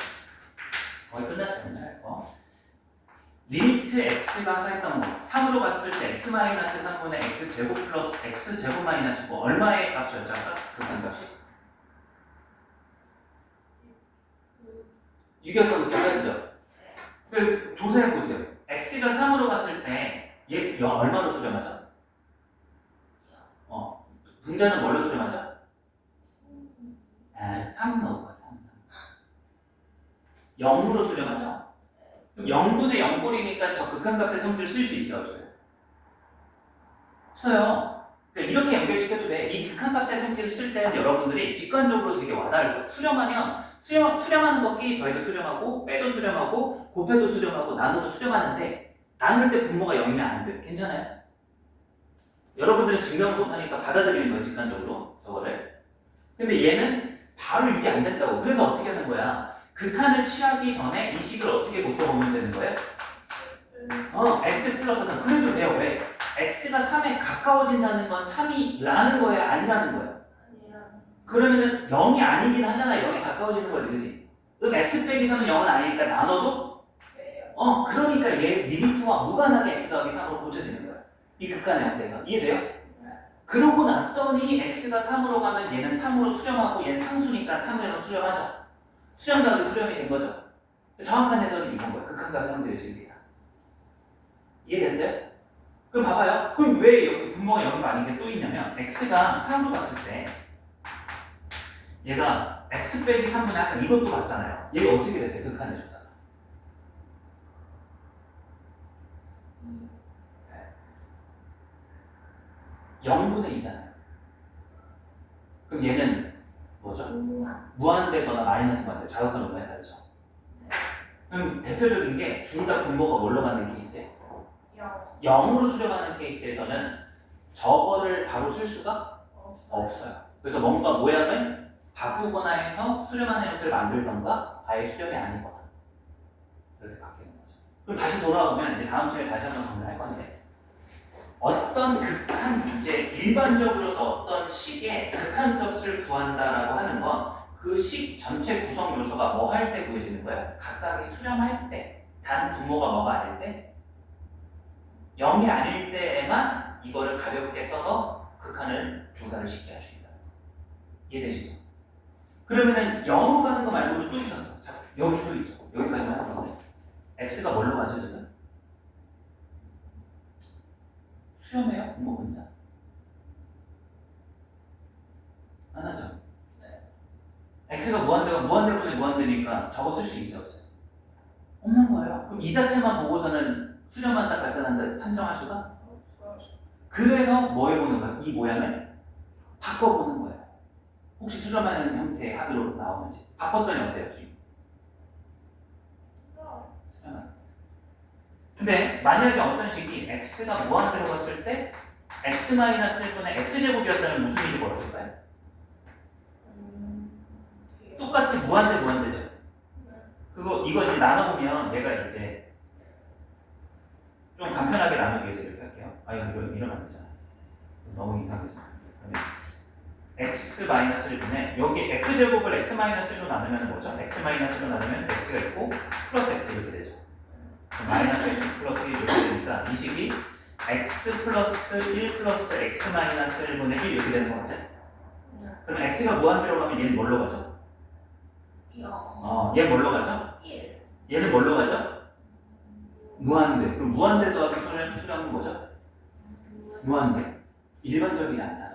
[SPEAKER 1] 거의 끝났습니다. 리미트 x가 아까 했던 거 3으로 갔을 때 x-3분의 x제곱 플러스 x제곱 마이너스 9 얼마의 값이었죠? 아까 극한값이? 6이었던 거 기억하시죠? 그 조사해보세요. x가 3으로 갔을 때 얘 얼마로 수렴하죠? 분자는 뭘로 수렴하죠? 3 넣을 거야. 3. 0으로 수렴하죠? 그럼 0분의 0꼴이니까 저 극한값의 성질을 쓸 수 있어요? 없어요? 없어요. 그러니까 이렇게 연결시켜도 돼. 이 극한값의 성질을 쓸 때는 여러분들이 직관적으로 되게 와닿을 거예요. 수렴하는 거 끼리 더해도 수렴하고 빼도 수렴하고 곱해도 수렴하고 나눠도 수렴하는데 나눌 때 분모가 0이면 안 돼요. 괜찮아요? 여러분들은 증명을 못하니까 받아들이는 거예요. 직관적으로 저거를. 근데 얘는 바로 이게 안 된다고. 그래서 어떻게 하는 거야? 극한을 취하기 전에 이 식을 어떻게 고쳐보면 되는 거예요? x 플러스 3. 그래도 돼요. 왜? x가 3에 가까워진다는 건 3이 라는 거예요? 아니라는 거예요? 그러면은 0이 아니긴 하잖아. 0에 가까워지는 거지. 그치? 그럼 x 빼기 3은 0은 아니니까 나눠도? 그러니까 얘 리미트와 무관하게 x 더하기 3으로 고쳐지는 거야. 이 극한의 형태에서. 이해돼요? 그러고 났더니 x가 3으로 가면 얘는 3으로 수렴하고 얘는 상수니까 3으로 수렴하죠. 수렴 더하기 수렴이 된 거죠. 정확한 해설이 이건 거예요. 극한값의 형태를 지으니까. 이해됐어요? 그럼 봐봐요. 그럼 왜 여기 분모가 0이 아닌 게 또 있냐면 x가 3으로 갔을 때 얘가 x 빼기 3분의 아까 이것도 봤잖아요. 얘가 어떻게 됐어요? 극한의 조사가. 0분의 2잖아요. 그럼 얘는 뭐죠? 무한되거나 마이너스 무한대. 자극하는 거에 다르죠. 그럼 대표적인 게 둘 다 분모가 뭘로 가는 케이스예요? 0으로 수렴하는 케이스에서는 저거를 바로 쓸 수가 없어요. 그래서 뭔가 모양을 바꾸거나 해서 수렴하는 형태를 만들던가 아예 수렴이 아니거나 이렇게 바뀌는 거죠. 그럼 다시 돌아오면 이제 다음 시간에 다시 한번 정리할 건데 어떤 극한 이제 일반적으로서 어떤 식의 극한값을 구한다라고 하는 건 그 식 전체 구성 요소가 뭐 할 때 구해지는 거야? 각각이 수렴할 때, 단 분모가 뭐가 아닐 때, 0이 아닐 때에만 이거를 가볍게 써서 극한을 조사를 쉽게 할 수 있다. 이해되시죠? 그러면은 0으로 가는 거 말고는 또 있었어. 자, 여기 또 있죠. 여기까지만 하는 건데. x가 뭘로 가죠, 지금? 수렴해요? 분모 분자? 안 하죠? x가 무한대분의 무한대니까 저거 쓸 수 있어요, 없어요? 없는 거예요. 그럼 이 자체만 보고서는 수렴한다, 발산한다 판정할 수가? 그래서 뭐 해보는 거야? 이 모양을 바꿔보는 거예요. 혹시 수렴하는 형태의 합의로 나오는지. 바꿨더니 어때요? 수렴하는. 근데 만약에 어떤 식이 x가 무한대로 갔을 때 x-1분의 x제곱이었다면 무슨 일이 벌어질까요? 똑같이 무한대죠. 이거 이제 나눠보면 얘가 이제 좀 간편하게 나누기 위해서 이렇게 할게요. 이거 이러면 안 되잖아. 너무 이상하죠. x-1분의 여기 x제곱을 x-1로 나누면 뭐죠? x-1로 나누면 x가 있고 플러스 x 이렇게 되죠. 마이너스 x 플러스 1 이렇게 되니까 이 식이 x 플러스 1 플러스 x-1분의 1 이렇게 되는 거죠. 그럼 x가 무한대로 가면 얘는 뭘로 가죠? 얘 뭘로 가죠?
[SPEAKER 2] 1.
[SPEAKER 1] 얘는 뭘로 가죠? 무한대. 그럼 무한대 더하기 수렴은 뭐죠? 무한대. 일반적이지 않다.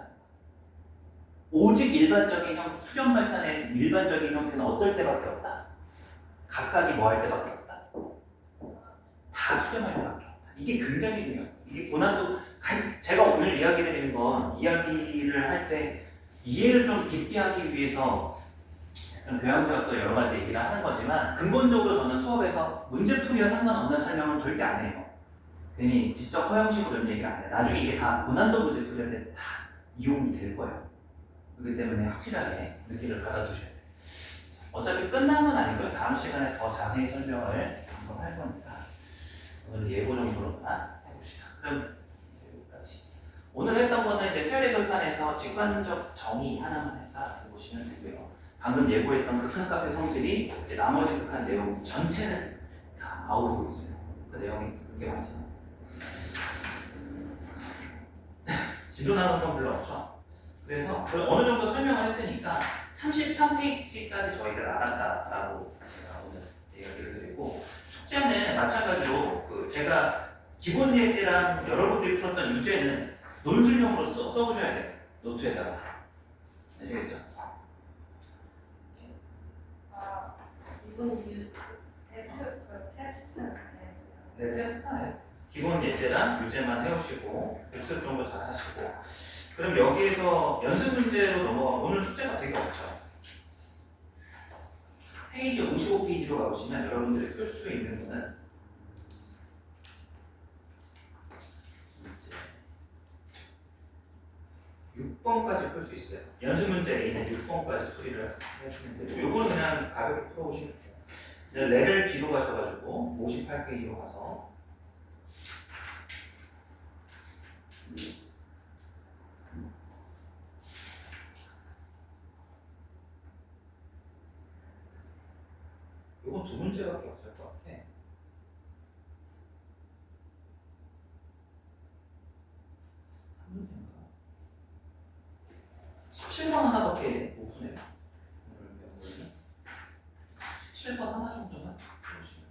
[SPEAKER 1] 오직 일반적인 수렴 발산의 일반적인 형태는 어떨 때밖에 없다. 각각이 뭐 할 때밖에 없다. 다 수렴할 때밖에 없다. 이게 굉장히 중요해요. 이게 고난도 제가 오늘 이야기 드리는 건 이야기를 할 때 이해를 좀 깊게 하기 위해서 교양제가 또 여러 가지 얘기를 하는 거지만 근본적으로 저는 수업에서 문제풀이와 상관없는 설명을 절대 안 해요. 괜히 지적 허영식으로 이런 얘기를 안 해요. 나중에 이게 다 고난도 문제풀이한테 다 이용이 될 거예요. 그렇기 때문에 확실하게 느낌을 받아두셔야 돼요. 어차피 끝난 건 아니고요. 다음 시간에 더 자세히 설명을 한번 할 거니까 오늘 예고 정도로만 해봅시다. 그럼 여기까지. 오늘 했던 거는 이제 수열의 돌판에서 직관적 정의 하나만 했다고 보시면 되고요. 방금 예고했던 극한값의 성질이 이제 나머지 극한 내용 전체는 다 아우르고 있어요. 그 내용이 그게 맞아요. 진도 나눈 건 별로 없죠. 그래서 어느 정도 설명을 했으니까 33페이지까지 저희가 나갔다라고 제가 오늘 얘기를 드리고 숙제는 마찬가지로 제가 기본 예제랑 여러분들이 풀었던 유제는 논술용으로 써보셔야 돼요. 노트에다가. 아시겠죠?
[SPEAKER 2] 이건 테스트는 안 해요.
[SPEAKER 1] 네, 테스트는 기본 예제랑 유제만 해오시고 복습 정도 잘 하시고 그럼 여기에서 연습 문제로 넘어가면 오늘 숙제가 되게 없죠. 페이지 55페이지로 가보시면 여러분들이 풀 수 있는 거는 이제 6번까지 풀 수 있어요. 연습 문제 A는 6번까지 풀이를 해주시면 되고 요거는 그냥 가볍게 풀어보시면 돼요. 이제 레벨 B로 가셔가지고 58페이지로 가서 요건 두 문제밖에 없을 것 같아. 한 문제인가? 17번 하나밖에 못 푸네요. 오늘 배운 17번 하나 정도만 해보시면.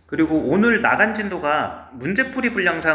[SPEAKER 1] 그리고 오늘 나간 진도가 문제풀이 분량상